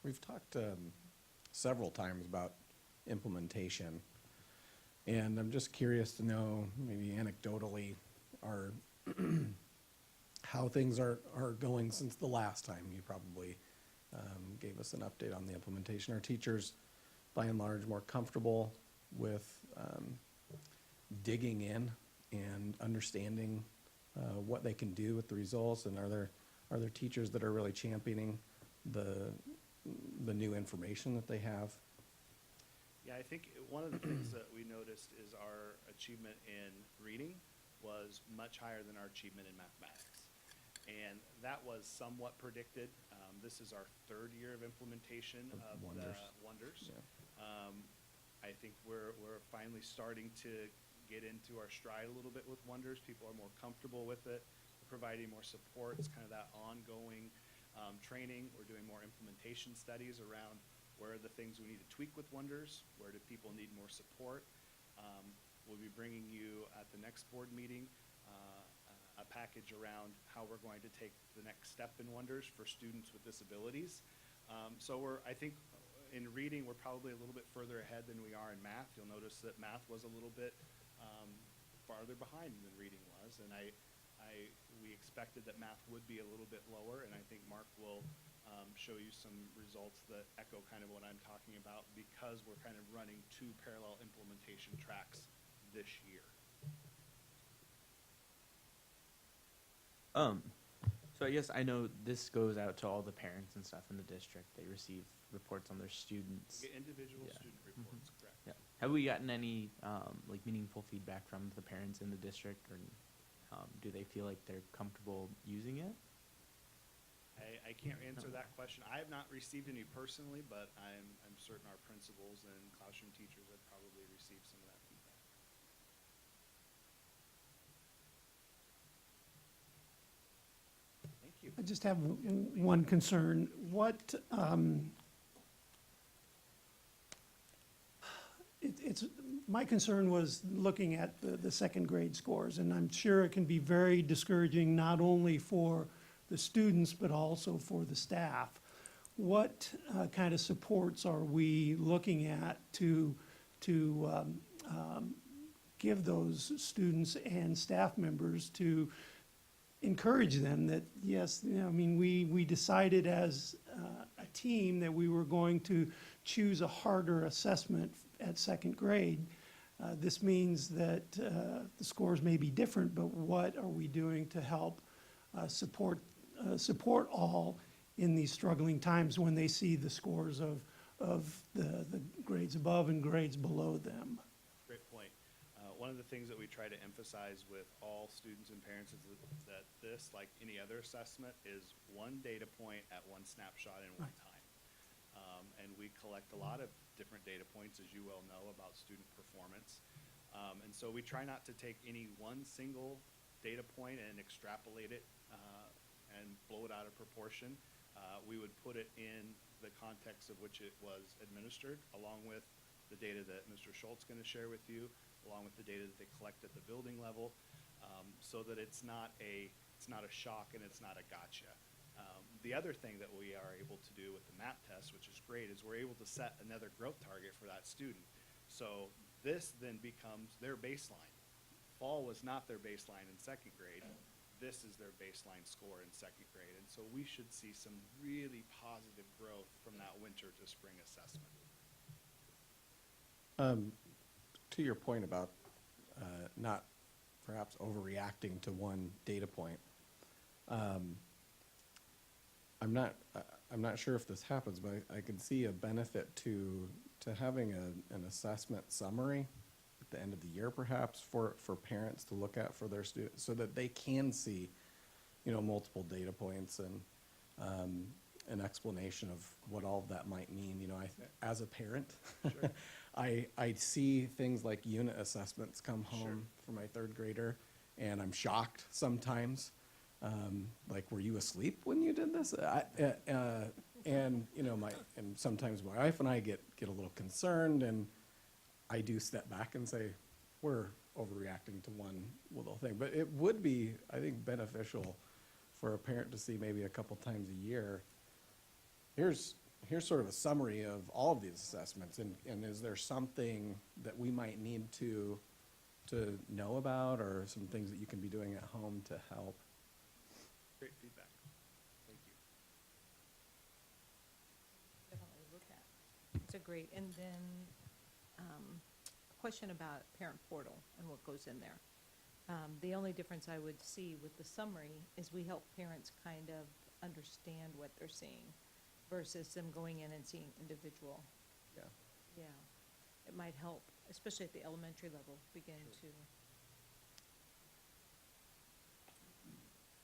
We've talked several times about implementation, and I'm just curious to know, maybe anecdotally, how things are going since the last time you probably gave us an update on the implementation. Are teachers, by and large, more comfortable with digging in and understanding what they can do with the results? And are there teachers that are really championing the new information that they have? Yeah, I think one of the things that we noticed is our achievement in reading was much higher than our achievement in mathematics. And that was somewhat predicted. This is our third year of implementation of Wonders. the Wonders. Yeah. I think we're finally starting to get into our stride a little bit with Wonders. People are more comfortable with it. We're providing more support. It's kind of that ongoing training. We're doing more implementation studies around where are the things we need to tweak with Wonders, where do people need more support. We'll be bringing you at the next board meeting a package around how we're going to take the next step in Wonders for students with disabilities. So I think in reading, we're probably a little bit further ahead than we are in math. You'll notice that math was a little bit farther behind than reading was, and we expected that math would be a little bit lower, and I think Mark will show you some results that echo kind of what I'm talking about, because we're kind of running two parallel implementation tracks this year. So I guess I know this goes out to all the parents and stuff in the district. They receive reports on their students. We get individual Yeah. student reports, correct? Yeah. Have we gotten any like meaningful feedback from the parents in the district, or do they feel like they're comfortable using it? I can't answer that question. I have not received any personally, but I'm certain our principals and classroom teachers have probably received some of that feedback. Thank you. I just have one concern. What, it's, my concern was looking at the second grade scores, and I'm sure it can be very discouraging, not only for the students, but also for the staff. What kind of supports are we looking at to give those students and staff members to encourage them that, yes, you know, I mean, we decided as a team that we were going to choose a harder assessment at second grade. This means that the scores may be different, but what are we doing to help support all in these struggling times when they see the scores of the grades above and grades below them? Great point. One of the things that we try to emphasize with all students and parents is that this, like any other assessment, is one data point at one snapshot in one time. And we collect a lot of different data points, as you well know, about student performance. And so we try not to take any one single data point and extrapolate it and blow it out of proportion. We would put it in the context of which it was administered, along with the data that Mr. Schultz is going to share with you, along with the data that they collect at the building level, so that it's not a shock and it's not a gotcha. The other thing that we are able to do with the MAP test, which is great, is we're able to set another growth target for that student. So this then becomes their baseline. Fall was not their baseline in second grade. This is their baseline score in second grade. And so we should see some really positive growth from that winter to spring assessment. To your point about not perhaps overreacting to one data point, I'm not sure if this happens, but I can see a benefit to having an assessment summary at the end of the year, perhaps, for parents to look at for their students, so that they can see, you know, multiple data points and an explanation of what all of that might mean. You know, as a parent, Sure. I see things like unit assessments come home Sure. for my third grader, and I'm shocked sometimes. Like, were you asleep when you did this? And you know, and sometimes my wife and I get a little concerned, and I do step back and say, we're overreacting to one little thing. But it would be, I think, beneficial for a parent to see maybe a couple times a year. Here's sort of a summary of all of these assessments, and is there something that we might need to know about, or some things that you can be doing at home to help? Great feedback. Thank you. Definitely look at. It's a great, and then a question about parent portal and what goes in there. The only difference I would see with the summary is we help parents kind of understand what they're seeing versus them going in and seeing individual. Yeah. Yeah, it might help, especially at the elementary level, begin to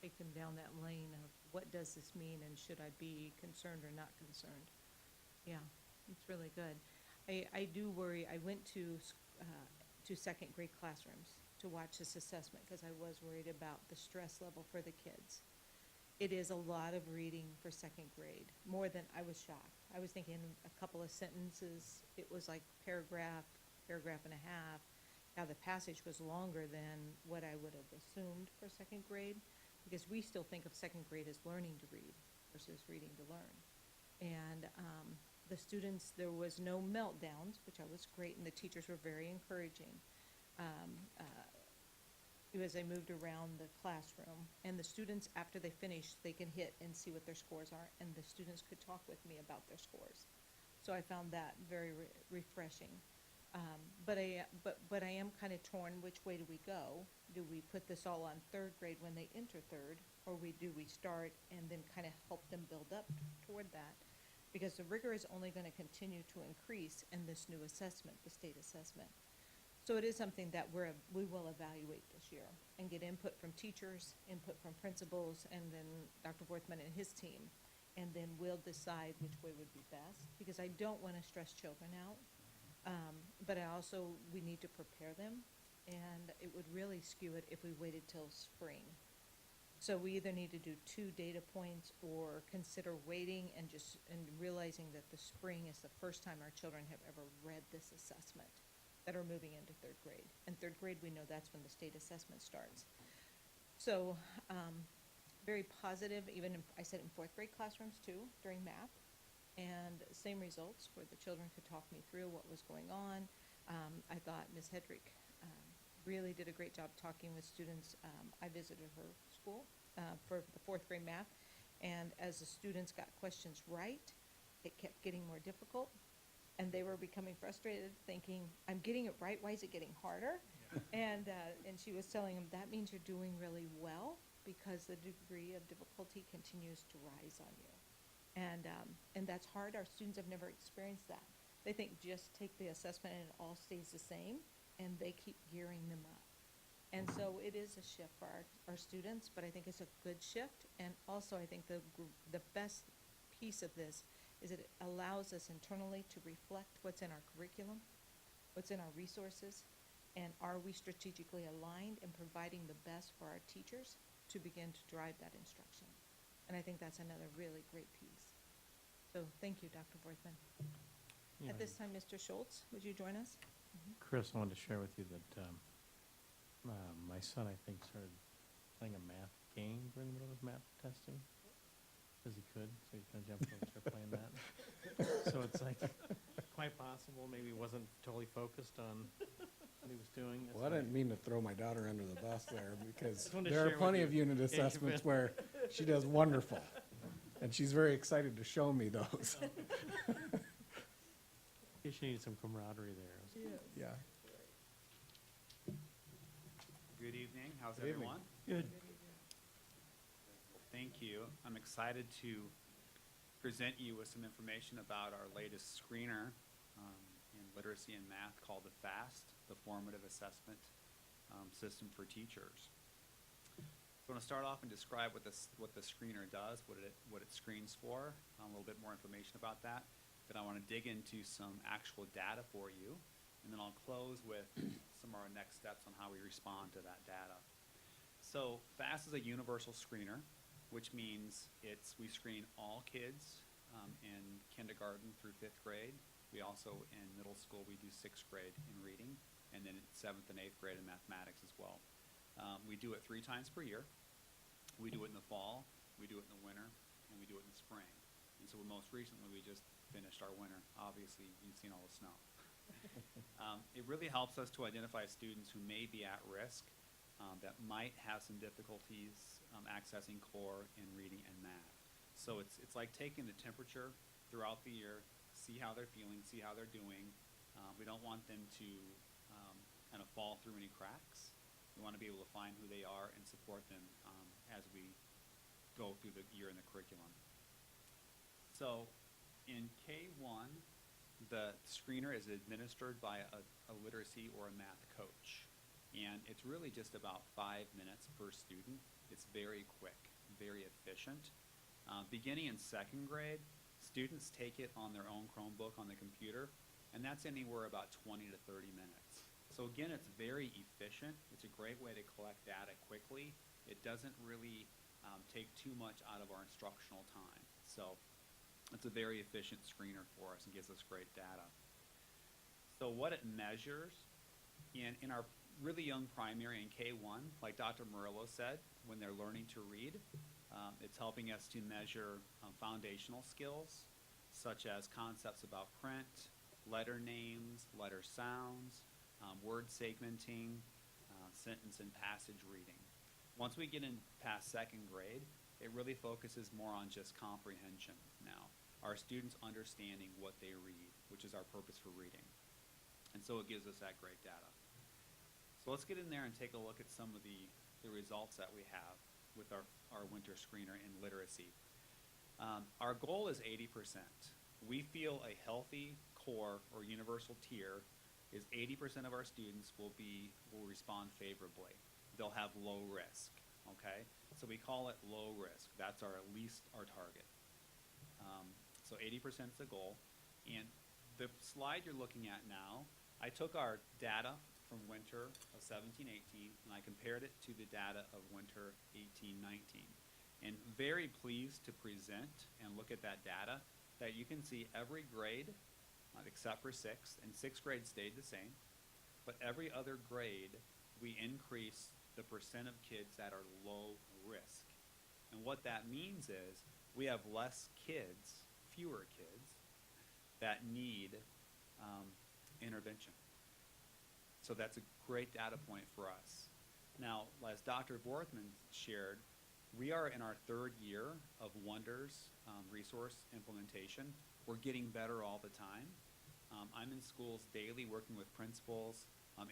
take them down that lane of what does this mean and should I be concerned or not concerned? Yeah, it's really good. I do worry, I went to second grade classrooms to watch this assessment because I was worried about the stress level for the kids. It is a lot of reading for second grade, more than I was shocked. I was thinking a couple of sentences, it was like paragraph and a half. Now the passage was longer than what I would have assumed for second grade, because we still think of second grade as learning to read versus reading to learn. And the students, there was no meltdowns, which was great, and the teachers were very encouraging. As I moved around the classroom, and the students, after they finished, they can hit and see what their scores are, and the students could talk with me about their scores. So I found that very refreshing. But I am kind of torn, which way do we go? Do we put this all on third grade when they enter third, or do we start and then kind of help them build up toward that? Because the rigor is only going to continue to increase in this new assessment, the state assessment. So it is something that we will evaluate this year and get input from teachers, input from principals, and then Dr. Worthman and his team. And then we'll decide which way would be best, because I don't want to stress children out. But we need to prepare them, and it would really skew it if we waited till spring So we either need to do 2 data points or consider waiting and realizing that the spring is the first time our children have ever read this assessment that are moving into 3rd grade. And 3rd grade, we know that's when the state assessment starts. So, very positive, even I said in 4th grade classrooms too, during math. And same results where the children could talk me through what was going on. I thought Ms. Hedrick really did a great job talking with students. I visited her school for the 4th grade math, and as the students got questions right, it kept getting more difficult, and they were becoming frustrated, thinking, I'm getting it right, why is it getting harder? And she was telling them, that means you're doing really well, because the degree of difficulty continues to rise on you. And that's hard. Our students have never experienced that. They think just take the assessment and it all stays the same, and they keep gearing them up. And so it is a shift for our students, but I think it's a good shift. And also I think the best piece of this is it allows us internally to reflect what's in our curriculum, what's in our resources, and are we strategically aligned in providing the best for our teachers to begin to drive that instruction. And I think that's another really great piece. So thank you, Dr. Borthman. Yeah, At this time, Mr. Schultz, would you join us? Chris, I wanted to share with you that my son, I think, started playing a math game during the middle of math testing, because he could, so he's going to jump over and start playing that. So it's like, quite possible, maybe he wasn't totally focused on what he was doing. It's Well, I like- didn't mean to throw my daughter under the bus there, because Just wanted to there are share with plenty you. of unit Yeah, you've assessments been- where she does wonderful. And she's very excited to show me those. Guess you needed some camaraderie there. Yeah. Good evening. How's Good evening. everyone? Good. Thank you. I'm excited to present you with some information about our latest screener in literacy and math called the FAST, the Formative Assessment System for Teachers. So I want to start off and describe what the screener does, what it screens for, a little bit more information about that. Then I want to dig into some actual data for you, and then I'll close with some of our next steps on how we respond to that data. So FAST is a universal screener, which means we screen all kids in kindergarten through 5th grade. We also, in middle school, we do 6th grade in reading, and then 7th and 8th grade in mathematics as well. We do it 3 times per year. We do it in the fall, we do it in the winter, and we do it in the spring. And so most recently, we just finished our winter. Obviously, you've seen all the snow. It really helps us to identify students who may be at risk, that might have some difficulties accessing core in reading and math. So it's like taking the temperature throughout the year, see how they're feeling, see how they're doing. We don't want them to kind of fall through any cracks. We want to be able to find who they are and support them as we go through the year in the curriculum. So in K1, the screener is administered by a literacy or a math coach. And it's really just about 5 minutes per student. It's very quick, very efficient. Beginning in 2nd grade, students take it on their own Chromebook on the computer, and that's anywhere about 20 to 30 minutes. So again, it's very efficient. It's a great way to collect data quickly. It doesn't really take too much out of our instructional time. So it's a very efficient screener for us and gives us great data. So what it measures in our really young primary in K1, like Dr. Murillo said, when they're learning to read, it's helping us to measure foundational skills, such as concepts about print, letter names, letter sounds, word segmenting, sentence and passage reading. Once we get in past 2nd grade, it really focuses more on just comprehension now. Our students understanding what they read, which is our purpose for reading. And so it gives us that great data. So let's get in there and take a look at some of the results that we have with our winter screener in literacy. Our goal is 80%. We feel a healthy core or universal tier is 80% of our students will respond favorably. They'll have low risk, okay? So we call it low risk. That's at least our target. So 80% is the goal. And the slide you're looking at now, I took our data from winter of 17-18, and I compared it to the data of winter 18-19. And very pleased to present and look at that data that you can see every grade, except for sixth, and sixth grade stayed the same, but every other grade, we increase the percent of kids that are low risk. And what that means is we have less kids, fewer kids, that need intervention. So that's a great data point for us. Now, as Dr. Borthman shared, we are in our third year of Wonders resource implementation. We're getting better all the time. I'm in schools daily working with principals,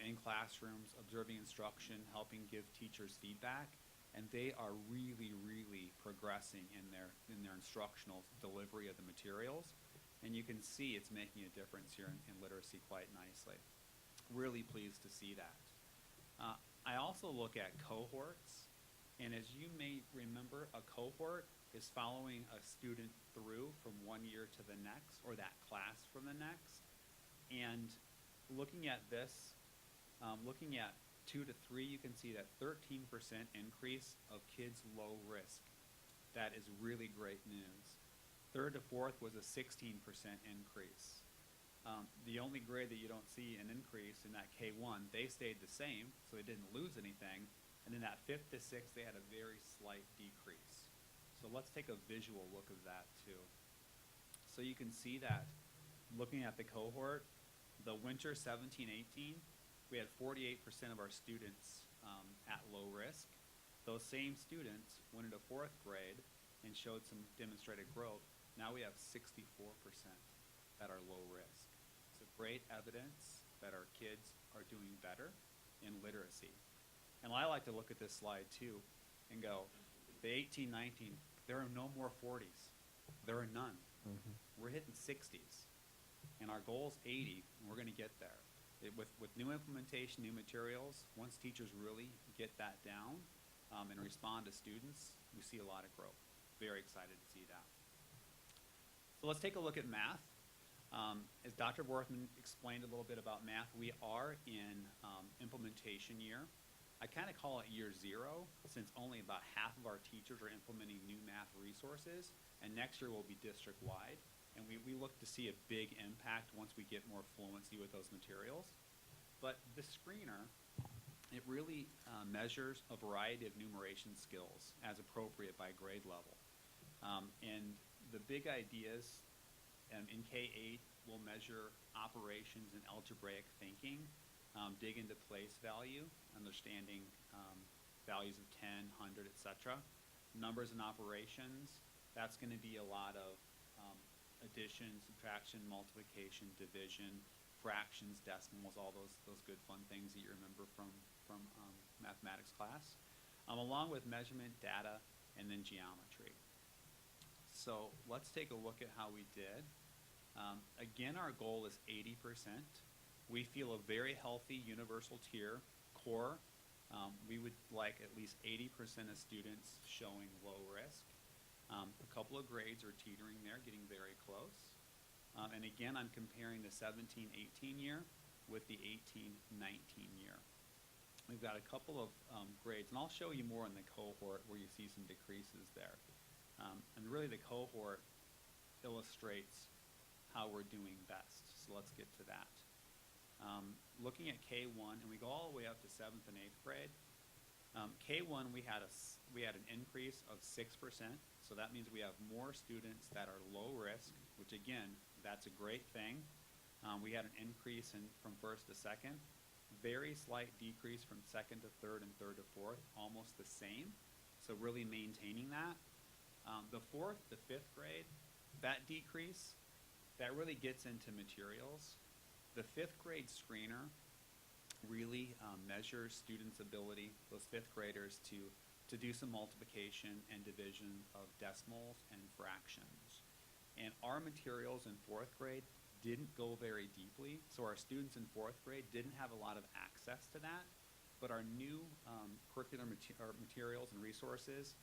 in classrooms, observing instruction, helping give teachers feedback, and they are really, really progressing in their instructional delivery of the materials. And you can see it's making a difference here in literacy quite nicely. Really pleased to see that. I also look at cohorts, and as you may remember, a cohort is following a student through from one year to the next, or that class from the next. And looking at this, looking at 2 to 3, you can see that 13% increase of kids low risk. That is really great news. Third to fourth was a 16% increase. The only grade that you don't see an increase in that K1, they stayed the same, so they didn't lose anything. And in that fifth to sixth, they had a very slight decrease. So let's take a visual look of that too. So you can see that looking at the cohort, the winter 17-18, we had 48% of our students at low risk. Those same students went into fourth grade and showed some demonstrated growth. Now we have 64% that are low risk. So great evidence that our kids are doing better in literacy. And I like to look at this slide too and go, the 18-19, there are no more 40s. There are none. Mm-hmm. We're hitting 60s. And our goal is 80, and we're going to get there. With new implementation, new materials, once teachers really get that down and respond to students, we see a lot of growth. Very excited to see that. So let's take a look at math. As Dr. Borthman explained a little bit about math, we are in implementation year. I kind of call it year 0, since only about half of our teachers are implementing new math resources, and next year will be district-wide. And we look to see a big impact once we get more fluency with those materials. But the screener, it really measures a variety of numeration skills as appropriate by grade level. And the big ideas in K-8 will measure operations and algebraic thinking, dig into place value, understanding values of 10, 100, etc. Numbers and operations, that's going to be a lot of addition, subtraction, multiplication, division, fractions, decimals, all those good fun things that you remember from mathematics class, along with measurement, data, and then geometry. So let's take a look at how we did. Again, our goal is 80%. We feel a very healthy universal tier core. We would like at least 80% of students showing low risk. A couple of grades are teetering there, getting very close. And again, I'm comparing the 17-18 year with the 18-19 year. We've got a couple of grades, and I'll show you more in the cohort where you see some decreases there. And really the cohort illustrates how we're doing best. So let's get to that. Looking at K1, and we go all the way up to 7th and 8th grade. K1, we had an increase of 6%, so that means we have more students that are low risk, which again, that's a great thing. We had an increase from first to second, very slight decrease from second to third and third to fourth, almost the same, so really maintaining that. The 4th to 5th grade, that decrease, that really gets into materials. The 5th grade screener really measures students' ability, those 5th graders, to do some multiplication and division of decimals and fractions. And our materials in 4th grade didn't go very deeply, so our students in 4th grade didn't have a lot of access to that, but our new curricular materials and resources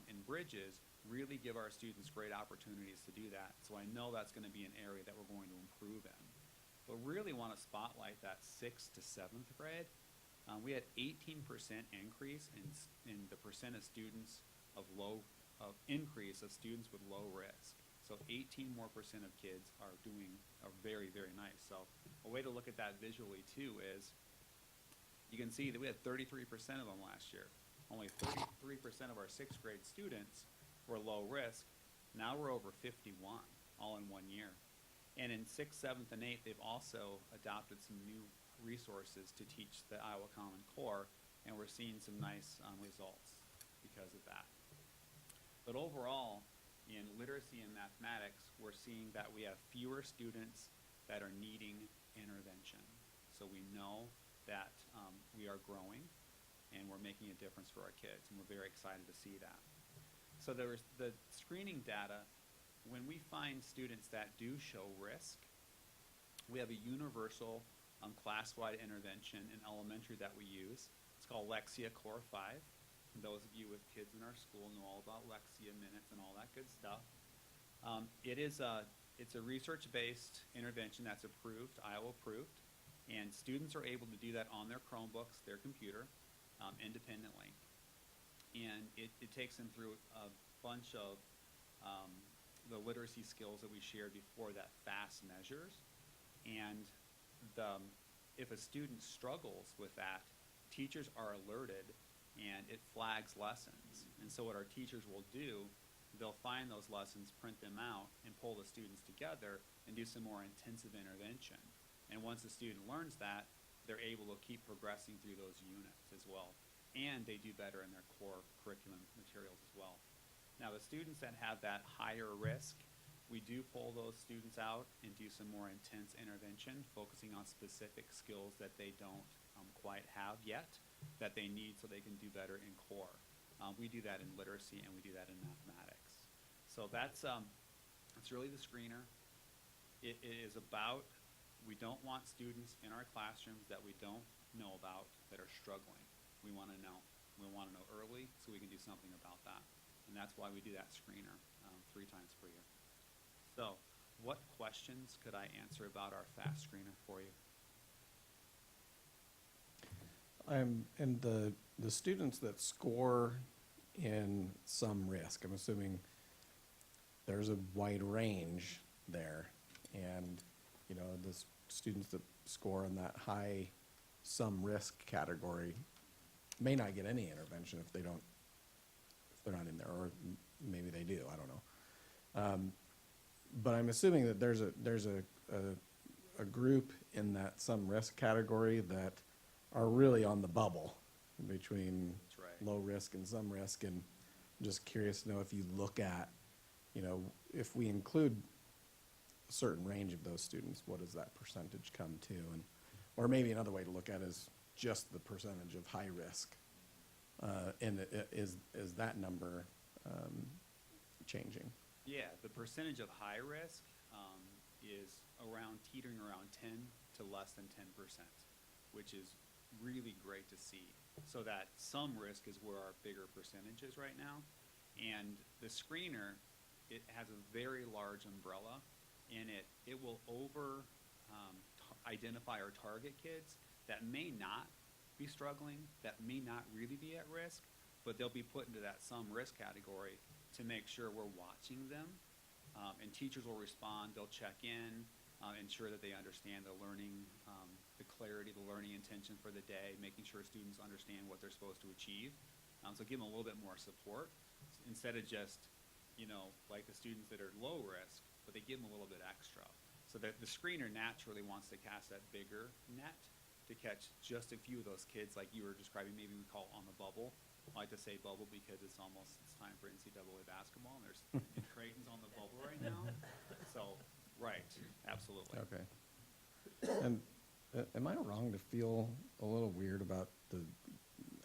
and bridges really give our students great opportunities to do that, so I know that's going to be an area that we're going to improve in. but really want to spotlight that 6th to 7th grade. We had 18% increase in the percent of students of increase of students with low risk. So 18% more of kids are very, very nice. So a way to look at that visually too is you can see that we had 33% of them last year. Only 33% of our 6th grade students were low risk. Now we're over 51 all in 1 year. And in 6th, 7th, and 8th, they've also adopted some new resources to teach the Iowa Common Core, and we're seeing some nice results because of that. But overall, in literacy and mathematics, we're seeing that we have fewer students that are needing intervention. So we know that we are growing and we're making a difference for our kids, and we're very excited to see that. So there's the screening data. When we find students that do show risk, we have a universal class-wide intervention in elementary that we use. It's called Lexia Core 5. And those of you with kids in our school know all about Lexia minutes and all that good stuff. It's a research-based intervention that's approved, Iowa approved, and students are able to do that on their Chromebooks, their computer, independently. And it takes them through a bunch of the literacy skills that we shared before that FAST measures. And if a student struggles with that, teachers are alerted and it flags lessons. And so what our teachers will do, they'll find those lessons, print them out, and pull the students together and do some more intensive intervention. And once the student learns that, they're able to keep progressing through those units as well. And they do better in their core curriculum materials as well. Now, the students that have that higher risk, we do pull those students out and do some more intense intervention, focusing on specific skills that they don't quite have yet, that they need so they can do better in core. We do that in literacy and we do that in mathematics. So that's really the screener. It is about, we don't want students in our classrooms that we don't know about that are struggling. We want to know. We want to know early so we can do something about that. And that's why we do that screener 3 times per year. So what questions could I answer about our FAST screener for you? And the students that score in some risk, I'm assuming there's a wide range there. And, you know, the students that score in that high some risk category may not get any intervention if they're not in there, or maybe they do, I don't know. But I'm assuming that there's a group in that some risk category that are really on the bubble between That's right. low risk and some risk, and I'm just curious to know if you look at, you know, if we include a certain range of those students, what does that percentage come to? And, or maybe another way to look at it is just the percentage of high risk. And is that number changing? Yeah, the percentage of high risk is teetering around 10 to less than 10%, which is really great to see. So that some risk is where our bigger percentage is right now. And the screener, it has a very large umbrella, and it will identify or target kids that may not be struggling, that may not really be at risk, but they'll be put into that some risk category to make sure we're watching them. And teachers will respond, they'll check in, ensure that they understand the learning, the clarity, the learning intention for the day, making sure students understand what they're supposed to achieve. So give them a little bit more support instead of just, you know, like the students that are low risk, but they give them a little bit extra. So that the screener naturally wants to cast that bigger net to catch just a few of those kids like you were describing, maybe we call on the bubble. I like to say bubble because it's time for NCAA basketball, and there's Creighton's on the bubble right now. So, right, absolutely. Okay. And am I wrong to feel a little weird about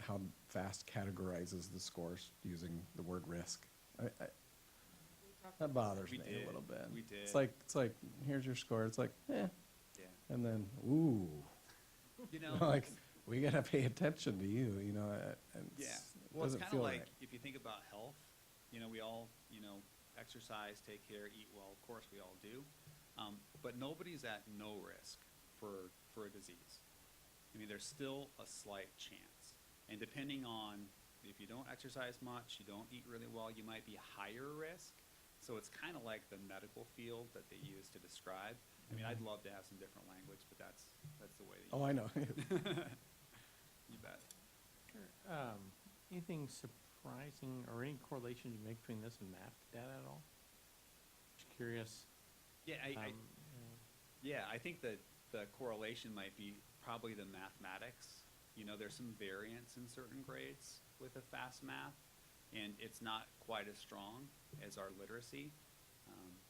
how FAST categorizes the scores using the word risk? That bothers We me did. a little bit. We did. It's like here's your score. It's like, Yeah. and then ooh, You know, like we gotta pay attention to you. You know, and yeah. it Well, it's doesn't kind of feel like right. if you think about health, you know, we all, you know, exercise, take care, eat well. Of course, we all do. But nobody's at no risk. for a disease. I mean, there's still a slight chance. And depending on if you don't exercise much, you don't eat really well, you might be higher risk. So it's kind of like the medical field that they use to describe. I mean, I'd love to have some different language, but that's the way that Oh, I know. you bet. Sure. Anything surprising or any correlation you make between this and math data at all? Just curious. Yeah, I think that the correlation might be probably the mathematics. You know, there's some variance in certain grades with a fast math, and it's not quite as strong as our literacy.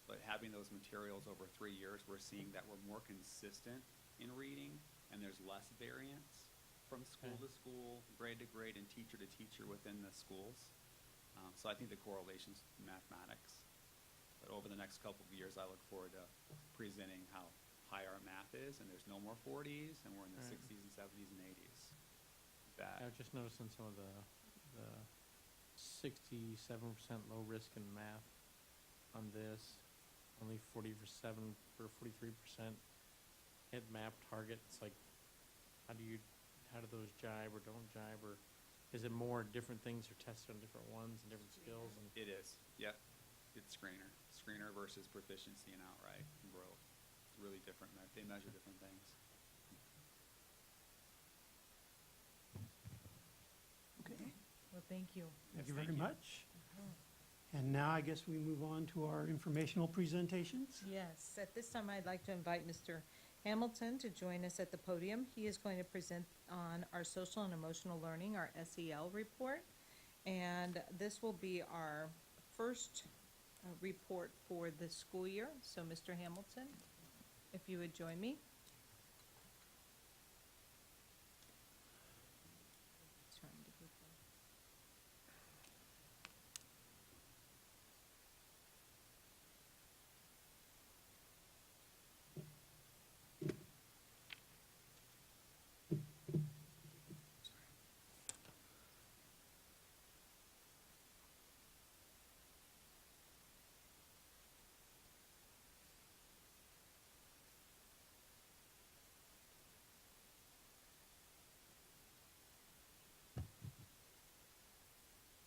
But having those materials over 3 years, we're seeing that we're more consistent in reading, and there's less variance from school to school, grade to grade, and teacher to teacher within the schools. So I think the correlation's mathematics. But over the next couple of years, I look forward to presenting how high our math is, and there's no more 40s, and we're in the 60s and 70s and 80s. I just noticed in some of the 67% low risk in math on this, only 43% hit map target. It's like, how do those jibe or don't jibe, or is it more different things are tested on different ones and different skills? And It is, yep. It's screener versus proficiency and outright growth. It's really different. They measure different things. Okay, Well, thank you. thank you very much. And now I guess we move on to our informational presentations. Yes, at this time, I'd like to invite Mr. Hamilton to join us at the podium. He is going to present on our social and emotional learning, our SEL report. And this will be our first report for the school year. So, Mr. Hamilton, if you would join me.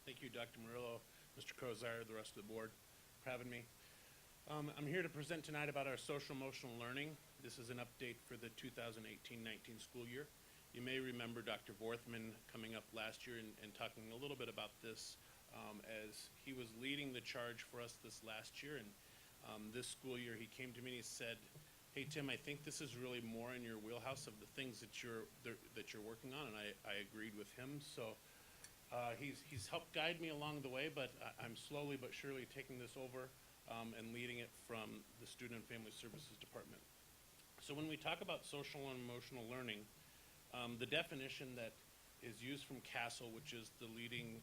Thank you, Dr. Murillo, Mr. Kozar, the rest of the board for having me. I'm here to present tonight about our social emotional learning. This is an update for the 2018-19 school year. You may remember Dr. Vorthman coming up last year and talking a little bit about this as he was leading the charge for us this last year. And this school year, he came to me and he said, "Hey, Tim, I think this is really more in your wheelhouse of the things that you're working on." And I agreed with him. So he's helped guide me along the way, but I'm slowly but surely taking this over and leading it from the Student and Family Services Department. So when we talk about social and emotional learning, the definition that is used from CASEL, which is the leading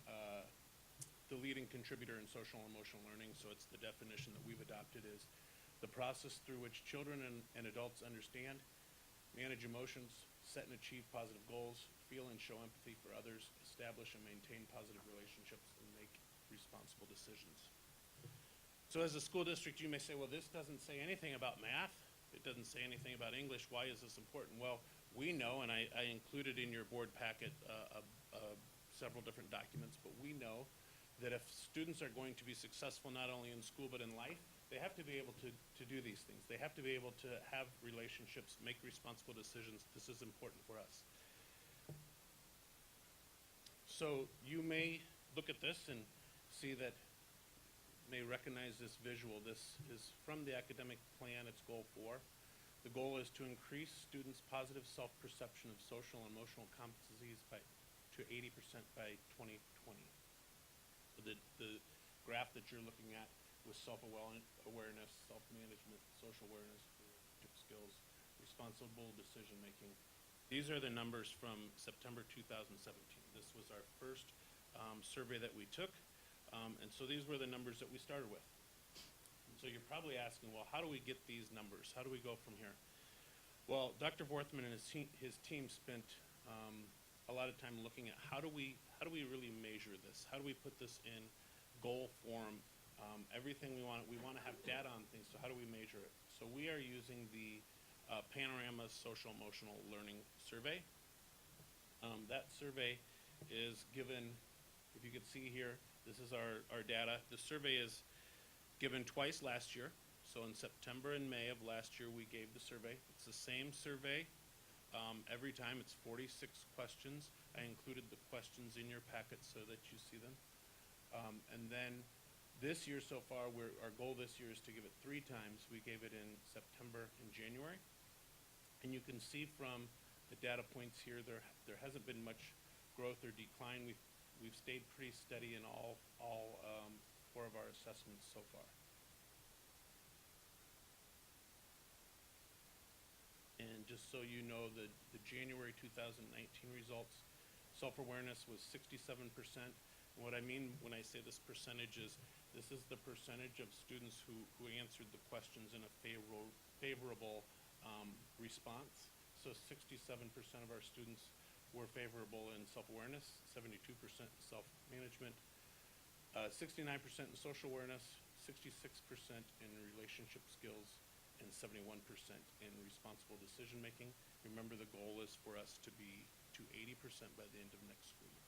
contributor in social and emotional learning, so it's the definition that we've adopted, is the process through which children and adults understand, manage emotions, set and achieve positive goals, feel and show empathy for others, establish and maintain positive relationships, and make responsible decisions. So as a school district, you may say, well, this doesn't say anything about math. It doesn't say anything about English. Why is this important? Well, we know, and I included in your board packet several different documents, but we know that if students are going to be successful not only in school but in life, they have to be able to do these things. They have to be able to have relationships, make responsible decisions. This is important for us. So you may look at this and see that, may recognize this visual. This is from the academic plan, it's goal 4. The goal is to increase students' positive self-perception of social and emotional competencies to 80% by 2020. So the graph that you're looking at with self-awareness, self-management, social awareness, leadership skills, responsible decision-making. These are the numbers from September 2017. This was our first survey that we took, and so these were the numbers that we started with. And so you're probably asking, well, how do we get these numbers? How do we go from here? Well, Dr. Vorthman and his team spent a lot of time looking at how do we really measure this? How do we put this in goal form? Everything we want to have data on things, so how do we measure it? So we are using the Panorama Social Emotional Learning Survey. That survey is given, if you could see here, this is our data. The survey is given twice last year. So in September and May of last year, we gave the survey. It's the same survey every time. It's 46 questions. I included the questions in your packet so that you see them. And then this year so far, our goal this year is to give it 3 times. We gave it in September and January. And you can see from the data points here, there hasn't been much growth or decline. We've stayed pretty steady in all 4 of our assessments so far. And just so you know, the January 2019 results, self-awareness was 67%. And what I mean when I say this percentage is, this is the percentage of students who answered the questions in a favorable response. So 67% of our students were favorable in self-awareness, 72% in self-management, 69% in social awareness, 66% in relationship skills, and 71% in responsible decision-making. Remember, the goal is for us to be to 80% by the end of next school year.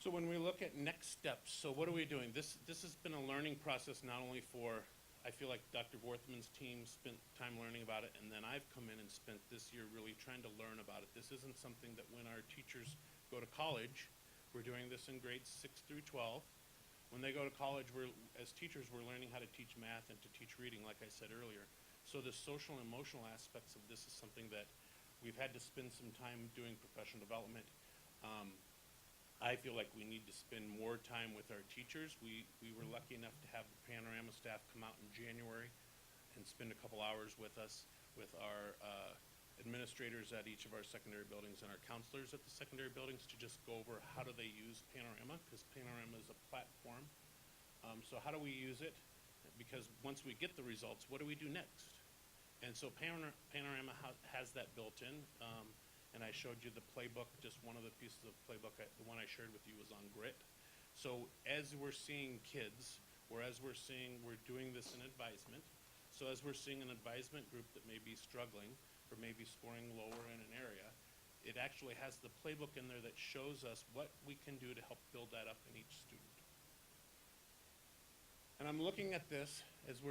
So when we look at next steps, so what are we doing? This has been a learning process not only for, I feel like Dr. Vorthman's team spent time learning about it, and then I've come in and spent this year really trying to learn about it. This isn't something that when our teachers go to college, we're doing this in grades 6 through 12. When they go to college, as teachers, we're learning how to teach math and to teach reading, like I said earlier. So the social and emotional aspects of this is something that we've had to spend some time doing professional development. I feel like we need to spend more time with our teachers. We were lucky enough to have the Panorama staff come out in January and spend a couple hours with us, with our administrators at each of our secondary buildings and our counselors at the secondary buildings to just go over how do they use Panorama, because Panorama is a platform. So how do we use it? Because once we get the results, what do we do next? And so Panorama has that built in. And I showed you the playbook, just one of the pieces of playbook, the one I shared with you was on grit. So as we're seeing kids, or as we're doing this in advisement, so as we're seeing an advisement group that may be struggling, or maybe scoring lower in an area, it actually has the playbook in there that shows us what we can do to help build that up in each student. And I'm looking at this as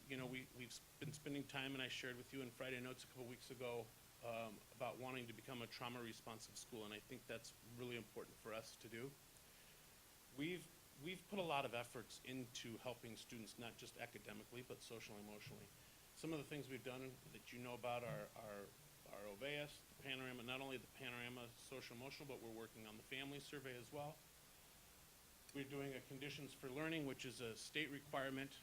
you know, we've been spending time, and I shared with you in Friday Notes a couple weeks ago about wanting to become a trauma-responsive school, and I think that's really important for us to do. We've put a lot of efforts into helping students, not just academically, but social and emotionally. Some of the things we've done that you know about are OVEAS, the Panorama, not only the Panorama social emotional, but we're working on the family survey as well. We're doing a conditions for learning, which is a state requirement,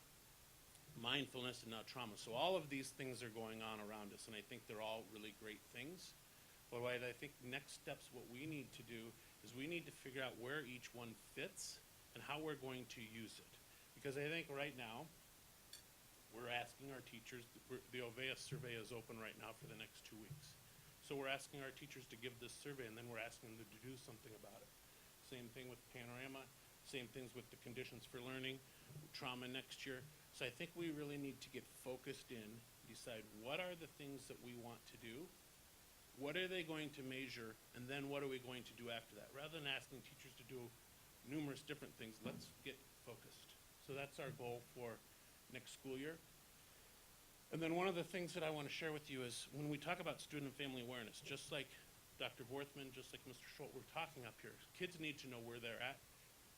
mindfulness, and now trauma. So all of these things are going on around us, and I think they're all really great things. But what I think next steps, what we need to do is we need to figure out where each one fits and how we're going to use it. Because I think right now, we're asking our teachers, the OVEAS survey is open right now for the next 2 weeks. So we're asking our teachers to give this survey, and then we're asking them to do something about it. Same thing with Panorama, same things with the conditions for learning, trauma next year. So I think we really need to get focused in, decide what are the things that we want to do, what are they going to measure, and then what are we going to do after that? Rather than asking teachers to do numerous different things, let's get focused. So that's our goal for next school year. And then one of the things that I want to share with you is when we talk about student and family awareness, just like Dr. Vorthman, just like Mr. Schultz, we're talking up here. Kids need to know where they're at,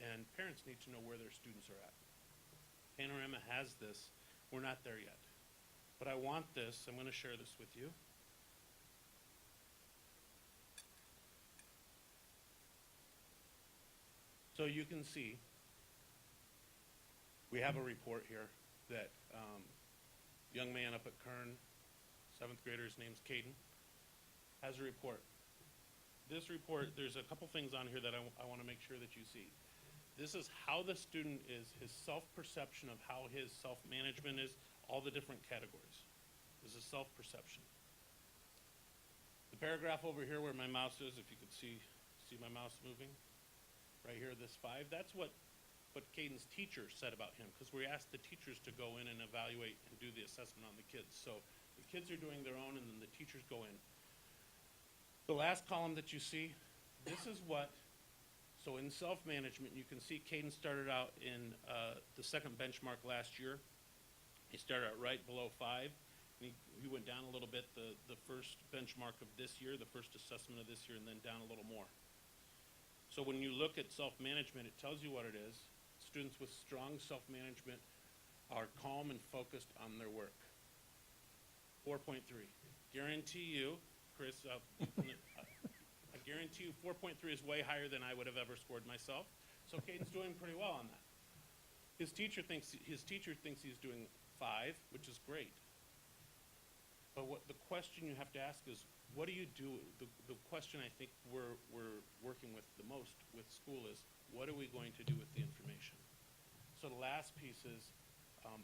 and parents need to know where their students are at. Panorama has this. We're not there yet. But I want this. I'm going to share this with you. So you can see we have a report here that young man up at Kern, 7th grader, his name's Caden, has a report. This report, there's a couple things on here that I want to make sure that you see. This is how the student is, his self-perception of how his self-management is, all the different categories. This is self-perception. The paragraph over here where my mouse is, if you could see my mouse moving, right here, this 5, that's what what Caden's teacher said about him, because we asked the teachers to go in and evaluate and do the assessment on the kids. So the kids are doing their own, and then the teachers go in. The last column that you see, this is what, so in self-management, you can see Caden started out in the second benchmark last year. He started out right below 5, and he went down a little bit the first benchmark of this year, the first assessment of this year, and then down a little more. So when you look at self-management, it tells you what it is. Students with strong self-management are calm and focused on their work. 4.3. Guarantee you, Chris, I guarantee you 4.3 is way higher than I would have ever scored myself. So Caden's doing pretty well on that. His teacher thinks he's doing 5, which is great. But what the question you have to ask is, what do you do? The question I think we're working with the most with school is, what are we going to do with the information? So the last piece is,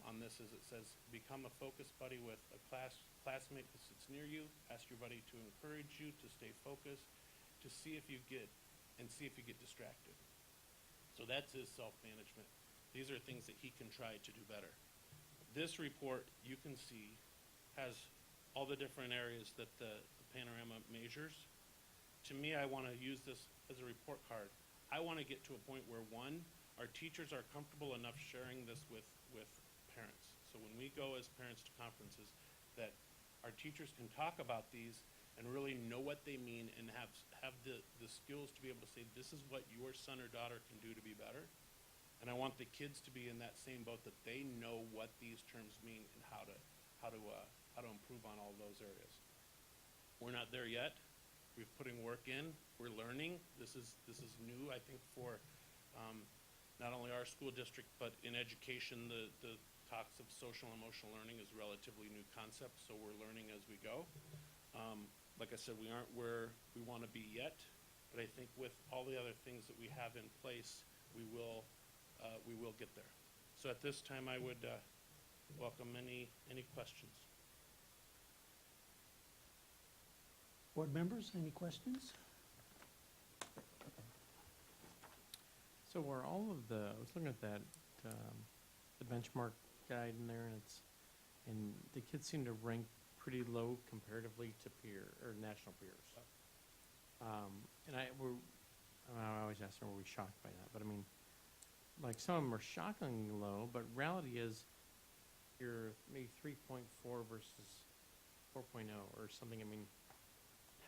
on this is it says, become a focus buddy with a classmate that sits near you. Ask your buddy to encourage you to stay focused, to see if you get distracted. So that's his self-management. These are things that he can try to do better. This report, you can see, has all the different areas that the Panorama measures. To me, I want to use this as a report card. I want to get to a point where, one, our teachers are comfortable enough sharing this with parents. So when we go as parents to conferences, that our teachers can talk about these and really know what they mean and have the skills to be able to say, this is what your son or daughter can do to be better. And I want the kids to be in that same boat, that they know what these terms mean and how to improve on all those areas. We're not there yet. We're putting work in. We're learning. This is new, I think, for not only our school district, but in education. The talks of social and emotional learning is a relatively new concept, so we're learning as we go. Like I said, we aren't where we want to be yet, but I think with all the other things that we have in place, we will get there. So at this time, I would welcome any questions. Board members, any questions? So are all of I was looking at that, the benchmark guide in there, and the kids seem to rank pretty low comparatively to national peers. And I always ask them, were we shocked by that? But I mean, like, some of them are shockingly low, but reality is you're maybe 3.4 versus 4.0 or something. I mean,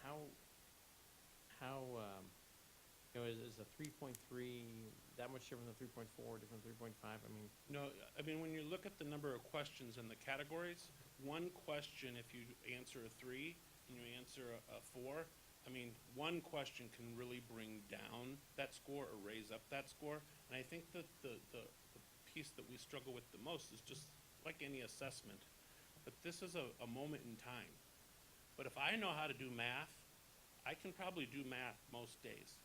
how is a 3.3 that much different than 3.4, different than 3.5? I mean, No, I mean, when you look at the number of questions in the categories, one question, if you answer a 3 and you answer a 4, I mean, one question can really bring down that score or raise up that score. And I think that the piece that we struggle with the most is just like any assessment, but this is a moment in time. But if I know how to do math, I can probably do math most days.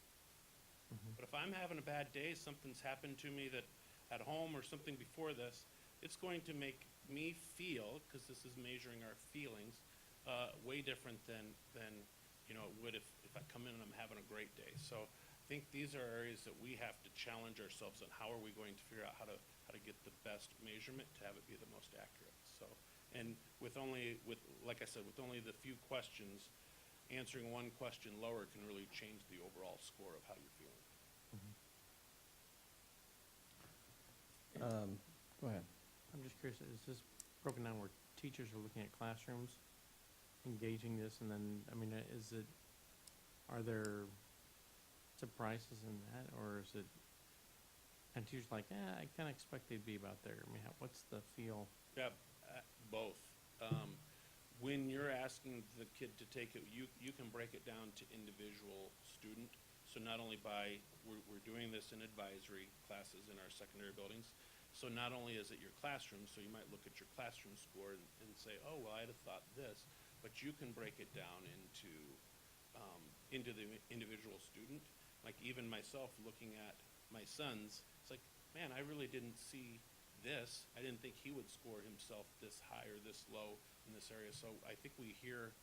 But if I'm having a bad day, something's happened to me that at home or something before this, it's going to make me feel, because this is measuring our feelings, way different than it would if I come in and I'm having a great day. So I think these are areas that we have to challenge ourselves on. How are we going to figure out how to get the best measurement to have it be the most accurate? So, and like I said, with only the few questions, answering one question lower can really change the overall score of how you're feeling. Go ahead. I'm just curious, is this broken down where teachers are looking at classrooms, engaging this, and then, I mean, are there surprises in that, or is it, and teachers like, I kind of expect they'd be about there? I mean, what's the feel? Yeah, both. When you're asking the kid to take it, you can break it down to individual student. So not only we're doing this in advisory classes in our secondary buildings, so not only is it your classroom, so you might look at your classroom score and say, oh, well, I'd have thought this, but you can break it down into the individual student. Like even myself looking at my sons, it's like, man, I really didn't see this. I didn't think he would score himself this high or this low in this area. So I think we hear,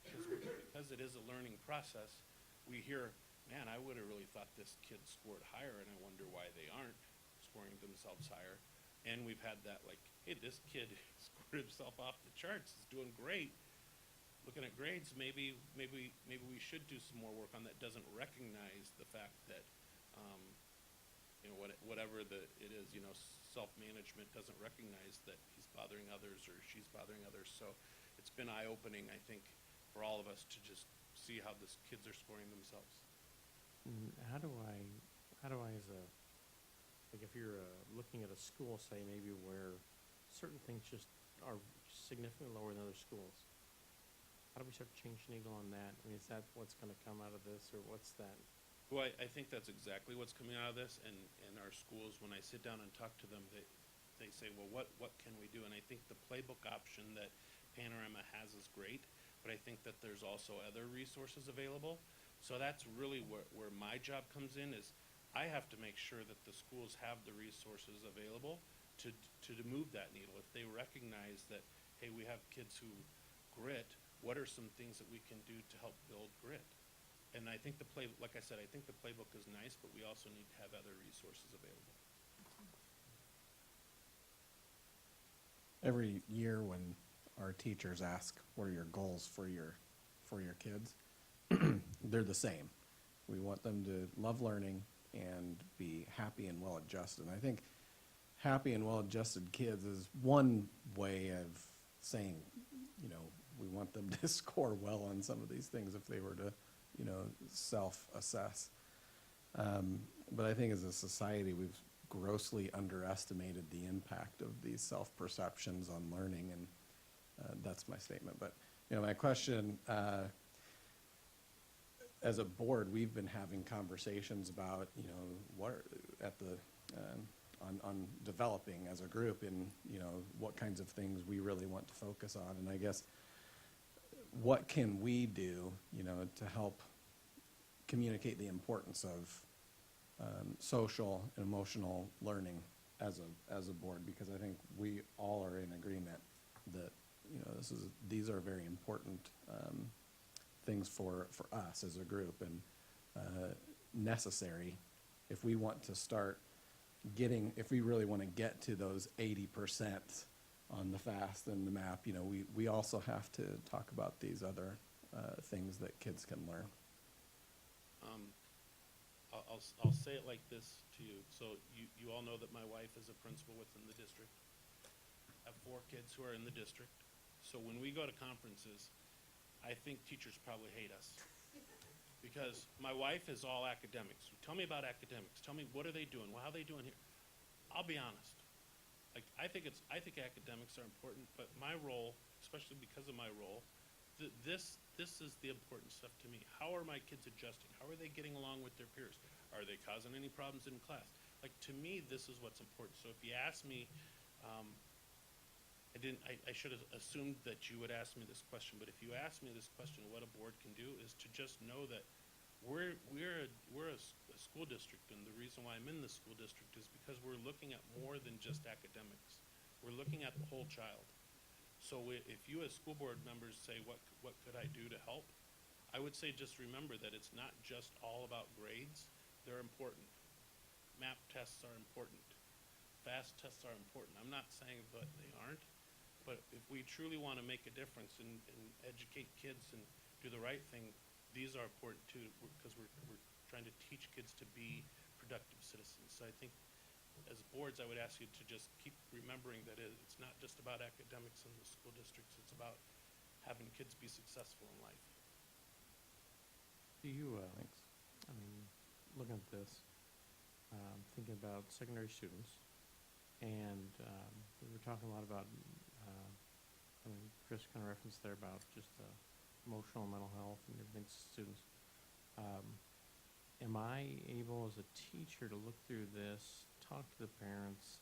because it is a learning process, we hear, man, I would have really thought this kid scored higher, and I wonder why they aren't scoring themselves higher. And we've had that like, hey, this kid scored himself off the charts, is doing great. Looking at grades, maybe we should do some more work on that. Doesn't recognize the fact that, you know, whatever it is, you know, self-management doesn't recognize that he's bothering others or she's bothering others. So it's been eye-opening, I think, for all of us to just see how these kids are scoring themselves. How do I as a, like if you're looking at a school, say maybe where certain things just are significantly lower than other schools, how do we start to change the needle on that? I mean, is that what's gonna come out of this, or what's that? Well, I think that's exactly what's coming out of this, and our schools, when I sit down and talk to them, they say, well, what can we do? And I think the playbook option that Panorama has is great, but I think that there's also other resources available. So that's really where my job comes in, is I have to make sure that the schools have the resources available to move that needle. If they recognize that, hey, we have kids who grit, what are some things that we can do to help build grit? And I think like I said, I think the playbook is nice, but we also need to have other resources available. Every year when our teachers ask, what are your goals for your kids? They're the same. We want them to love learning and be happy and well-adjusted. And I think happy and well-adjusted kids is one way of saying, you know, we want them to score well on some of these things if they were to, you know, self-assess. But I think as a society, we've grossly underestimated the impact of these self-perceptions on learning, and that's my statement. But, you know, my question, as a board, we've been having conversations about, you know, what at the on developing as a group, and you know, what kinds of things we really want to focus on. And I guess, what can we do, you know, to help communicate the importance of social and emotional learning as a board? Because I think we all are in agreement that, you know, these are very important things for us as a group, and necessary if we want to start if we really want to get to those 80% on the FAST and the MAP. You know, we also have to talk about these other things that kids can learn. I'll say it like this to you. So you all know that my wife is a principal within the district. I have 4 kids who are in the district. So when we go to conferences, I think teachers probably hate us. Because my wife is all academics. Tell me about academics. Tell me, what are they doing? Well, how are they doing here? I'll be honest. Like, I think academics are important, but my role, especially because of my role, this is the important stuff to me. How are my kids adjusting? How are they getting along with their peers? Are they causing any problems in class? Like, to me, this is what's important. So if you ask me, I should have assumed that you would ask me this question, but if you ask me this question, what a board can do is to just know that we're a school district, and the reason why I'm in the school district is because we're looking at more than just academics. We're looking at the whole child. So if you as school board members say, what could I do to help? I would say just remember that it's not just all about grades. They're important. MAP tests are important. FAST tests are important. I'm not saying that they aren't, but if we truly want to make a difference and educate kids and do the right thing, these are important too, because we're trying to teach kids to be productive citizens. So I think as boards, I would ask you to just keep remembering that it's not just about academics in the school districts, it's about having kids be successful in life. Do you, I mean, looking at this, thinking about secondary students, and we were talking a lot about, I mean, Chris kind of referenced there about just emotional and mental health and everything to students. Am I able as a teacher to look through this, talk to the parents,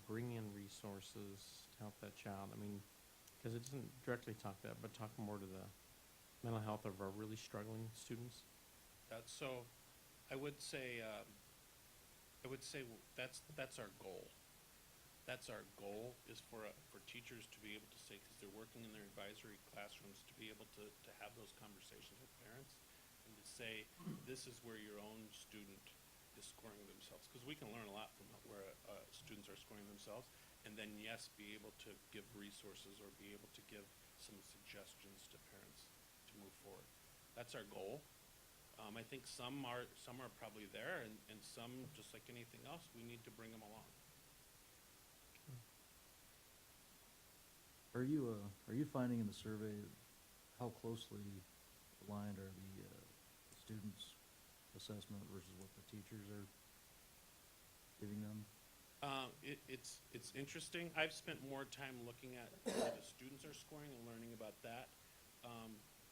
bring in resources to help that child? I mean, because it doesn't directly talk that, but talk more to the mental health of our really struggling students. So I would say that's our goal. That's our goal, is for teachers to be able to say, because they're working in their advisory classrooms, to be able to have those conversations with parents and to say, this is where your own student is scoring themselves. Because we can learn a lot from where students are scoring themselves, and then, yes, be able to give resources or be able to give some suggestions to parents to move forward. That's our goal. I think some are probably there, and some, just like anything else, we need to bring them along. Are you finding in the survey how closely aligned are the students' assessment versus what the teachers are giving them? It's interesting. I've spent more time looking at where the students are scoring and learning about that.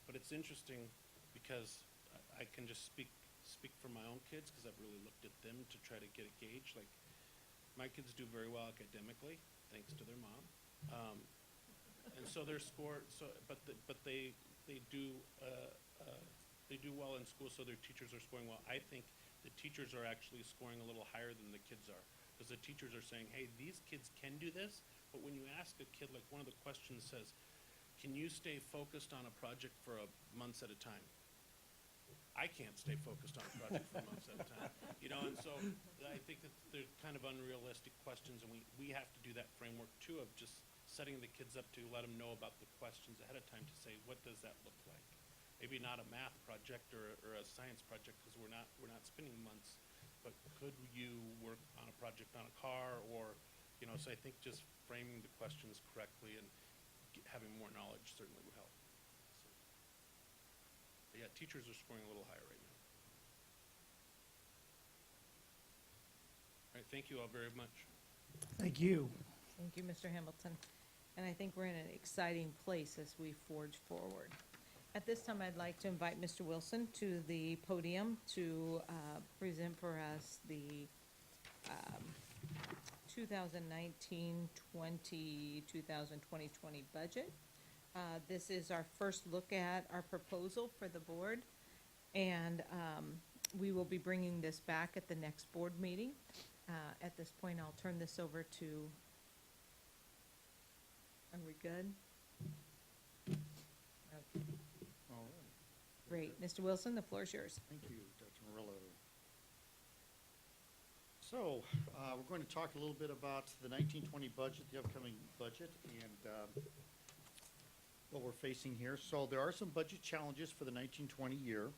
But it's interesting because I can just speak for my own kids, because I've really looked at them to try to get a gauge. Like, my kids do very well academically, thanks to their mom. And so their score, but they do well in school, so their teachers are scoring well. I think the teachers are actually scoring a little higher than the kids are, because the teachers are saying, hey, these kids can do this, but when you ask a kid, like one of the questions says, can you stay focused on a project for months at a time? I can't stay focused on a project for months at a time, and so I think that they're kind of unrealistic questions, and we have to do that framework too, of just setting the kids up to let them know about the questions ahead of time to say, what does that look like? Maybe not a math project or a science project, because we're not spending months, but could you work on a project on a car, or, so I think just framing the questions correctly and having more knowledge certainly would help. But yeah, teachers are scoring a little higher right now. All right, thank you all very much. Thank you. Thank you, Mr. Hamilton. And I think we're in an exciting place as we forge forward. At this time, I'd like to invite Mr. Wilson to the podium to present for us the 2019-20, 2020 budget. This is our first look at our proposal for the board, and we will be bringing this back at the next board meeting. At this point, I'll turn this over to, are we good? Okay, All right. great. Mr. Wilson, the floor is yours. Thank you, Dr. Murillo. So, we're going to talk a little bit about the 1920 budget, the upcoming budget, and what we're facing here. So there are some budget challenges for the 1920 year.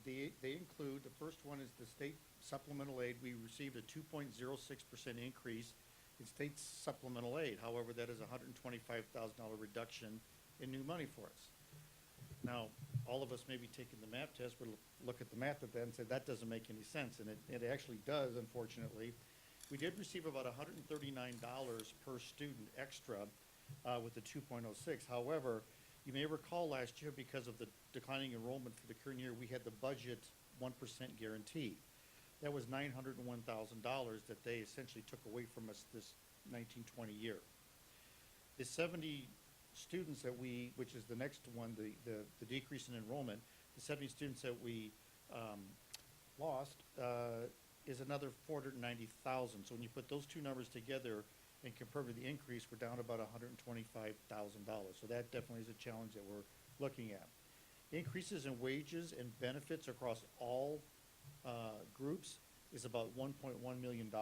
They include, the first one is the state supplemental aid. We received a 2.06% increase in state supplemental aid. However, that is a $125,000 reduction in new money for us. Now, all of us may be taking the math test, but look at the math at that and say, that doesn't make any sense, and it actually does, unfortunately. We did receive about $139 per student extra with the 2.06. However, you may recall last year, because of the declining enrollment for the current year, we had the budget 1% guarantee. That was $901,000 that they essentially took away from us this 1920 year. The 70 students that which is the next one, the decrease in enrollment, the 70 students that we lost is another $490,000. So when you put those two numbers together and compare to the increase, we're down about $125,000. So that definitely is a challenge that we're looking at. Increases in wages and benefits across all groups is about $1.1 million.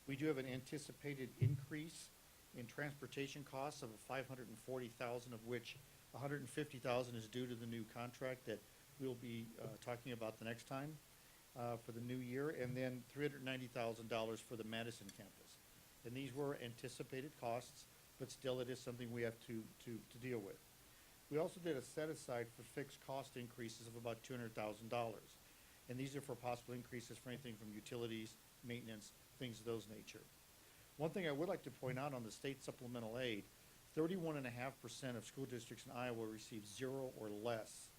We do have an anticipated increase in transportation costs of $540,000, of which $150,000 is due to the new contract that we'll be talking about the next time for the new year, and then $390,000 for the Madison campus. And these were anticipated costs, but still it is something we have to deal with. We also did a set aside for fixed cost increases of about $200,000. And these are for possible increases for anything from utilities, maintenance, things of those nature. One thing I would like to point out on the state supplemental aid, 31.5% of school districts in Iowa receive 0 or less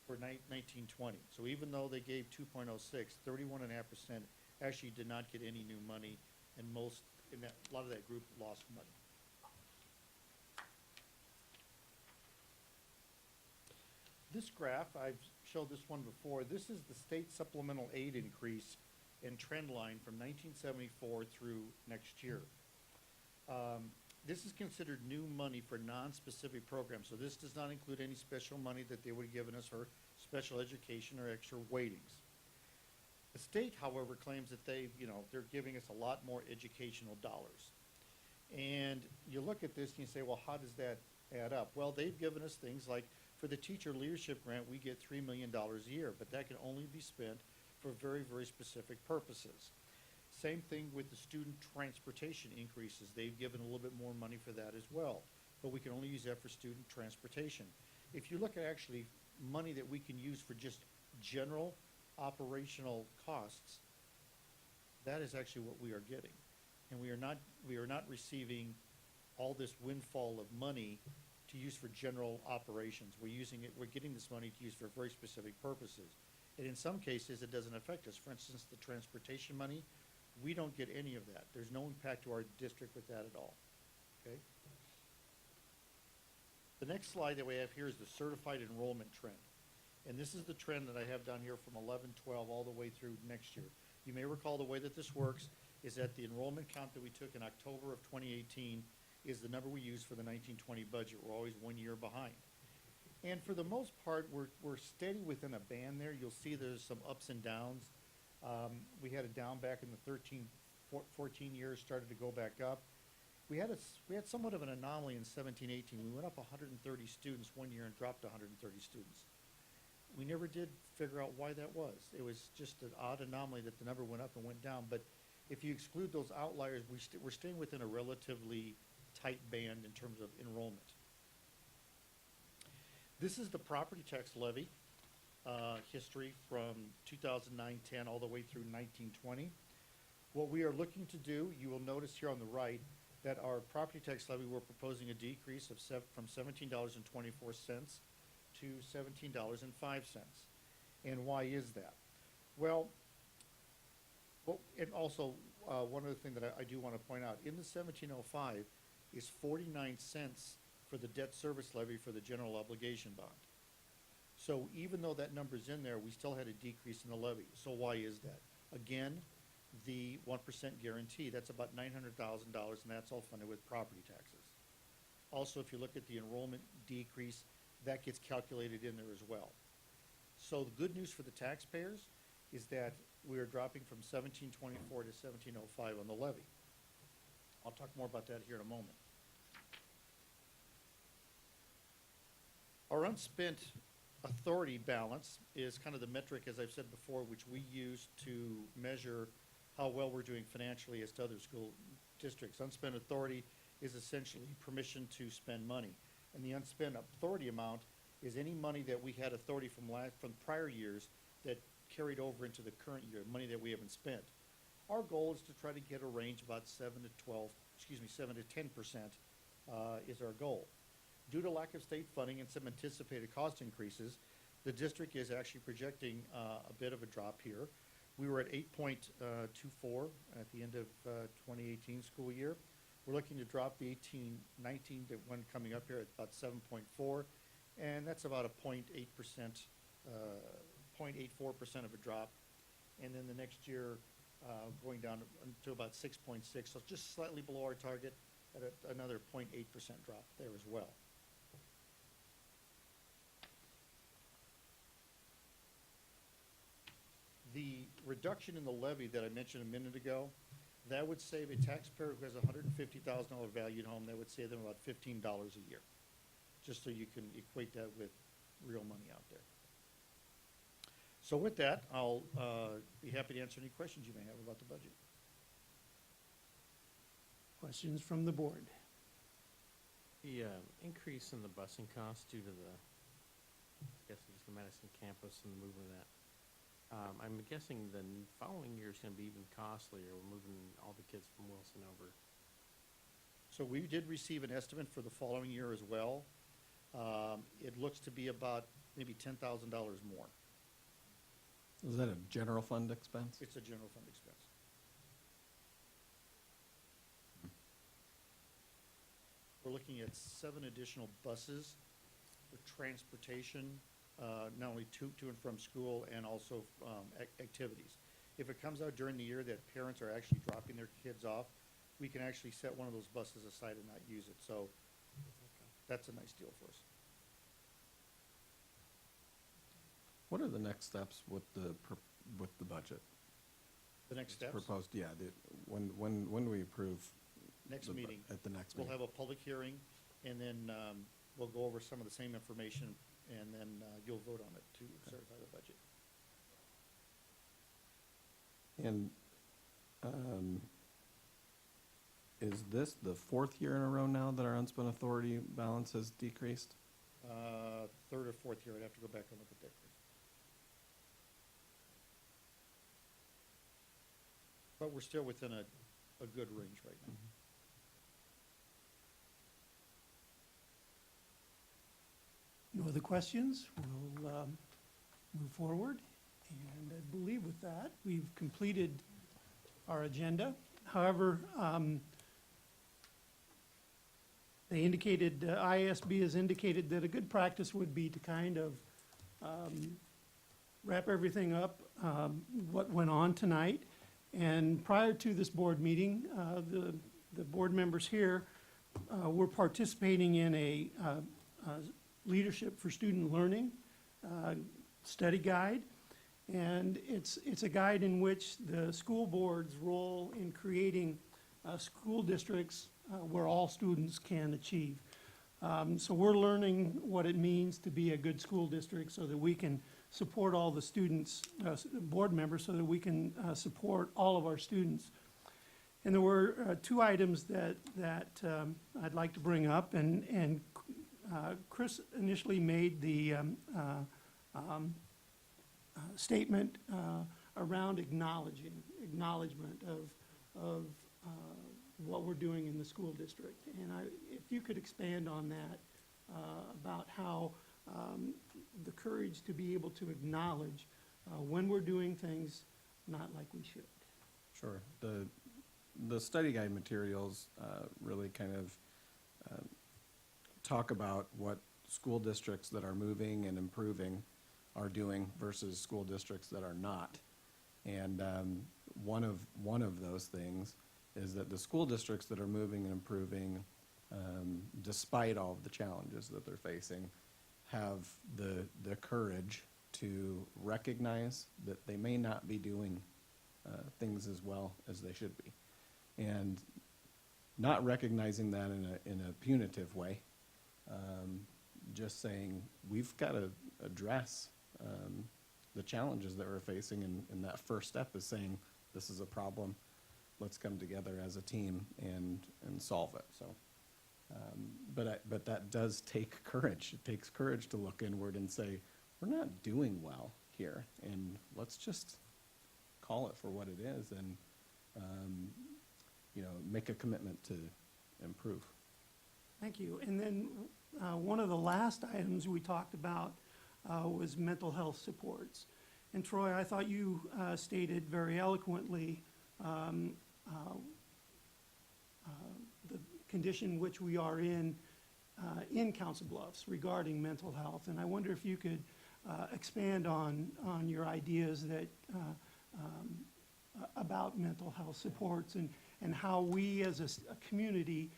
for 1920. So even though they gave 2.06, 31.5% actually did not get any new money, and a lot of that group lost money. This graph, I've showed this one before. This is the state supplemental aid increase and trend line from 1974 through next year. This is considered new money for non-specific programs. So this does not include any special money that they would have given us for special education or extra weightings. The state, however, claims that they're giving us a lot more educational dollars. And you look at this and you say, well, how does that add up? Well, they've given us things like, for the teacher leadership grant, we get $3 million a year, but that can only be spent for very, very specific purposes. Same thing with the student transportation increases. They've given a little bit more money for that as well, but we can only use that for student transportation. If you look at actually money that we can use for just general operational costs, that is actually what we are getting. And we are not receiving all this windfall of money to use for general operations. We're getting this money to use for very specific purposes. And in some cases, it doesn't affect us. For instance, the transportation money, we don't get any of that. There's no impact to our district with that at all, okay? The next slide that we have here is the certified enrollment trend. And this is the trend that I have down here from 11-12 all the way through next year. You may recall the way that this works is that the enrollment count that we took in October of 2018 is the number we use for the 1920 budget. We're always 1 year behind. And for the most part, we're steady within a band there. You'll see there's some ups and downs. We had a down back in the 14 years, started to go back up. We had somewhat of an anomaly in 17-18. We went up 130 students 1 year and dropped 130 students. We never did figure out why that was. It was just an odd anomaly that the number went up and went down. But if you exclude those outliers, we're staying within a relatively tight band in terms of enrollment. This is the property tax levy history from 2009-10 all the way through 1920. What we are looking to do, you will notice here on the right, that our property tax levy, we're proposing a decrease of from $17.24 to $17.05. And why is that? Well, and also one other thing that I do want to point out, in the 1705 is 49 cents for the debt service levy for the general obligation bond. So even though that number's in there, we still had a decrease in the levy. So why is that? Again, the 1% guarantee, that's about $900,000, and that's all funded with property taxes. Also, if you look at the enrollment decrease, that gets calculated in there as well. So the good news for the taxpayers is that we are dropping from 1724 to 1705 on the levy. I'll talk more about that here in a moment. Our unspent authority balance is kind of the metric, as I've said before, which we use to measure how well we're doing financially as to other school districts. Unspent authority is essentially permission to spend money. And the unspent authority amount is any money that we had authority from prior years that carried over into the current year, money that we haven't spent. Our goal is to try to get a range about 7 to 10% is our goal. Due to lack of state funding and some anticipated cost increases, the district is actually projecting a bit of a drop here. We were at 8.24 at the end of 2018 school year. We're looking to drop the 18-19 one coming up here at about 7.4, and that's about a 0.8%, 0.84% of a drop. And then the next year, going down to about 6.6, so just slightly below our target at another 0.8% drop there as well. The reduction in the levy that I mentioned a minute ago, that would save a taxpayer who has a $150,000 valued home, that would save them about $15 a year, just so you can equate that with real money out there. So with that, I'll be happy to answer any questions you may have about the budget. Questions from the board? The increase in the busing costs due to the, I guess it's the Madison campus and the movement of that. I'm guessing the following year is going to be even costlier. We're moving all the kids from Wilson over. So we did receive an estimate for the following year as well. It looks to be about maybe $10,000 more. Is that a general fund expense? It's a general fund expense. We're looking at 7 additional buses for transportation, not only to and from school and also activities. If it comes out during the year that parents are actually dropping their kids off, we can actually set one of those buses aside and not use it. So that's a nice deal for us. What are the next steps with the budget? The next steps, Proposed, yeah, when do we approve? next meeting. At the next We'll meeting? have a public hearing, and then we'll go over some of the same information, and then you'll vote on it to certify the budget. And, is this the fourth year in a row now that our unspent authority balance has decreased? Third or fourth year, I'd have to go back and look at that. But we're still within a good range right now. No other questions? We'll move forward. And I believe with that, we've completed our agenda. However, they indicated, IASB has indicated that a good practice would be to kind of wrap everything up, what went on tonight. And prior to this board meeting, the board members here were participating in a Leadership for Student Learning study guide. And it's a guide in which the school board's role in creating school districts where all students can achieve. So we're learning what it means to be a good school district so that we can support all the students, board members, so that we can support all of our students. And there were two items that I'd like to bring up, and Chris initially made the statement around acknowledgement of what we're doing in the school district. And if you could expand on that, about how the courage to be able to acknowledge when we're doing things not like we should. Sure. The study guide materials really kind of talk about what school districts that are moving and improving are doing versus school districts that are not. And one of those things is that the school districts that are moving and improving, despite all of the challenges that they're facing, have the courage to recognize that they may not be doing things as well as they should be. And not recognizing that in a punitive way, just saying, we've got to address the challenges that we're facing, and that first step is saying, this is a problem, let's come together as a team and solve it. So, but that does take courage. It takes courage to look inward and say, we're not doing well here, and let's just call it for what it is, and make a commitment to improve. Thank you. And then one of the last items we talked about was mental health supports. And Troy, I thought you stated very eloquently the condition which we are in Council Bluffs regarding mental health. And I wonder if you could expand on your ideas that about mental health supports and how we as a community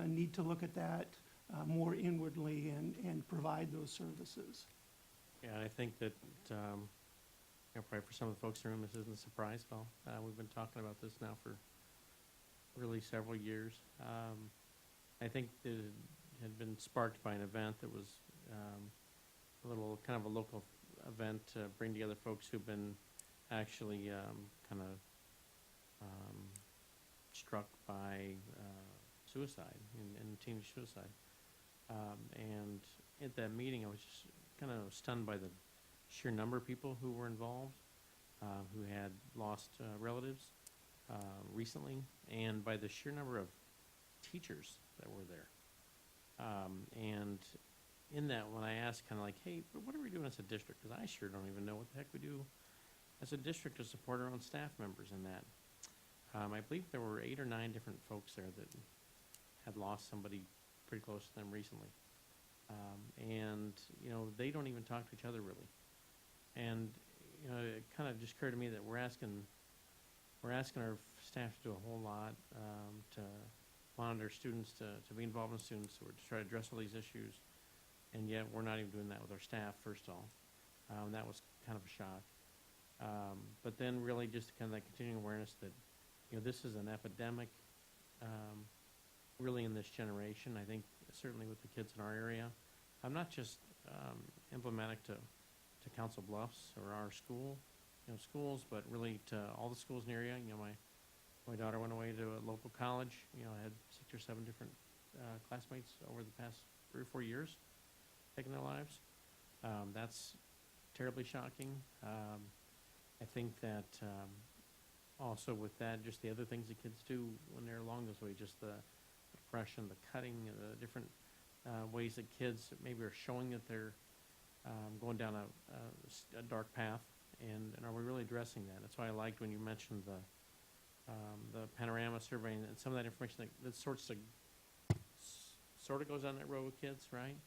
need to look at that more inwardly and provide those services. Yeah, I think that, probably for some of the folks in the room, this isn't a surprise at all. We've been talking about this now for really several years. I think that it had been sparked by an event that was a little, kind of a local event to bring together folks who've been actually kind of struck by suicide and teenage suicide. And at that meeting, I was just kind of stunned by the sheer number of people who were involved, who had lost relatives recently, and by the sheer number of teachers that were there. And in that, when I asked kind of like, hey, but what are we doing as a district? Because I sure don't even know what the heck we do as a district to support our own staff members in that. I believe there were 8 or 9 different folks there that had lost somebody pretty close to them recently. And, they don't even talk to each other really. And, it kind of just occurred to me that we're asking our staff to do a whole lot, to monitor students, to be involved in students, or to try to address all these issues. And yet we're not even doing that with our staff, first of all. That was kind of a shock. But then really just kind of that continuing awareness that, this is an epidemic, really in this generation. I think certainly with the kids in our area. I'm not just emblematic to Council Bluffs or our school, schools, but really to all the schools in the area. My daughter went away to a local college, had 6 or 7 different classmates over the past 3 or 4 years taking their lives. That's terribly shocking. I think that also with that, just the other things that kids do when they're along this way, just the depression, the cutting, the different ways that kids maybe are showing that they're going down a dark path, and are we really addressing that? That's why I liked when you mentioned the Panorama survey and some of that information that sort of goes on that road with kids, right?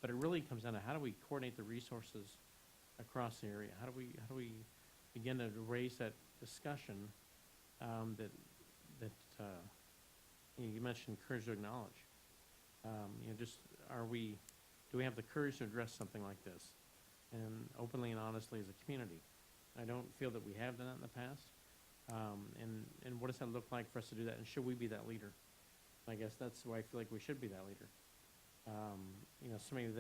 But it really comes down to how do we coordinate the resources across the area? How do we begin to raise that discussion that you mentioned courage to acknowledge. Do we have the courage to address something like this, and openly and honestly as a community? I don't feel that we have done that in the past. And what does that look like for us to do that? And should we be that leader? I guess that's why I feel like we should be that leader. So maybe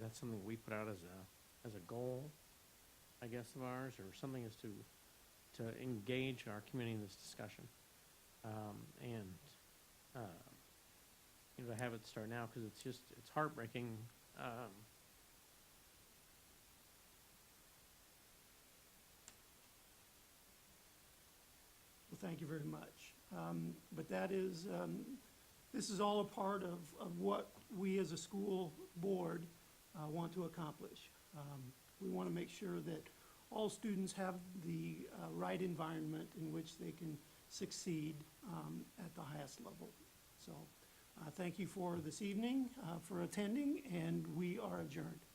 that's something we put out as a goal, I guess, of ours, or something is to engage our community in this discussion. To have it start now, because it's heartbreaking. Well, thank you very much. But this is all a part of what we as a school board want to accomplish. We want to make sure that all students have the right environment in which they can succeed at the highest level. So thank you for this evening, for attending, and we are adjourned.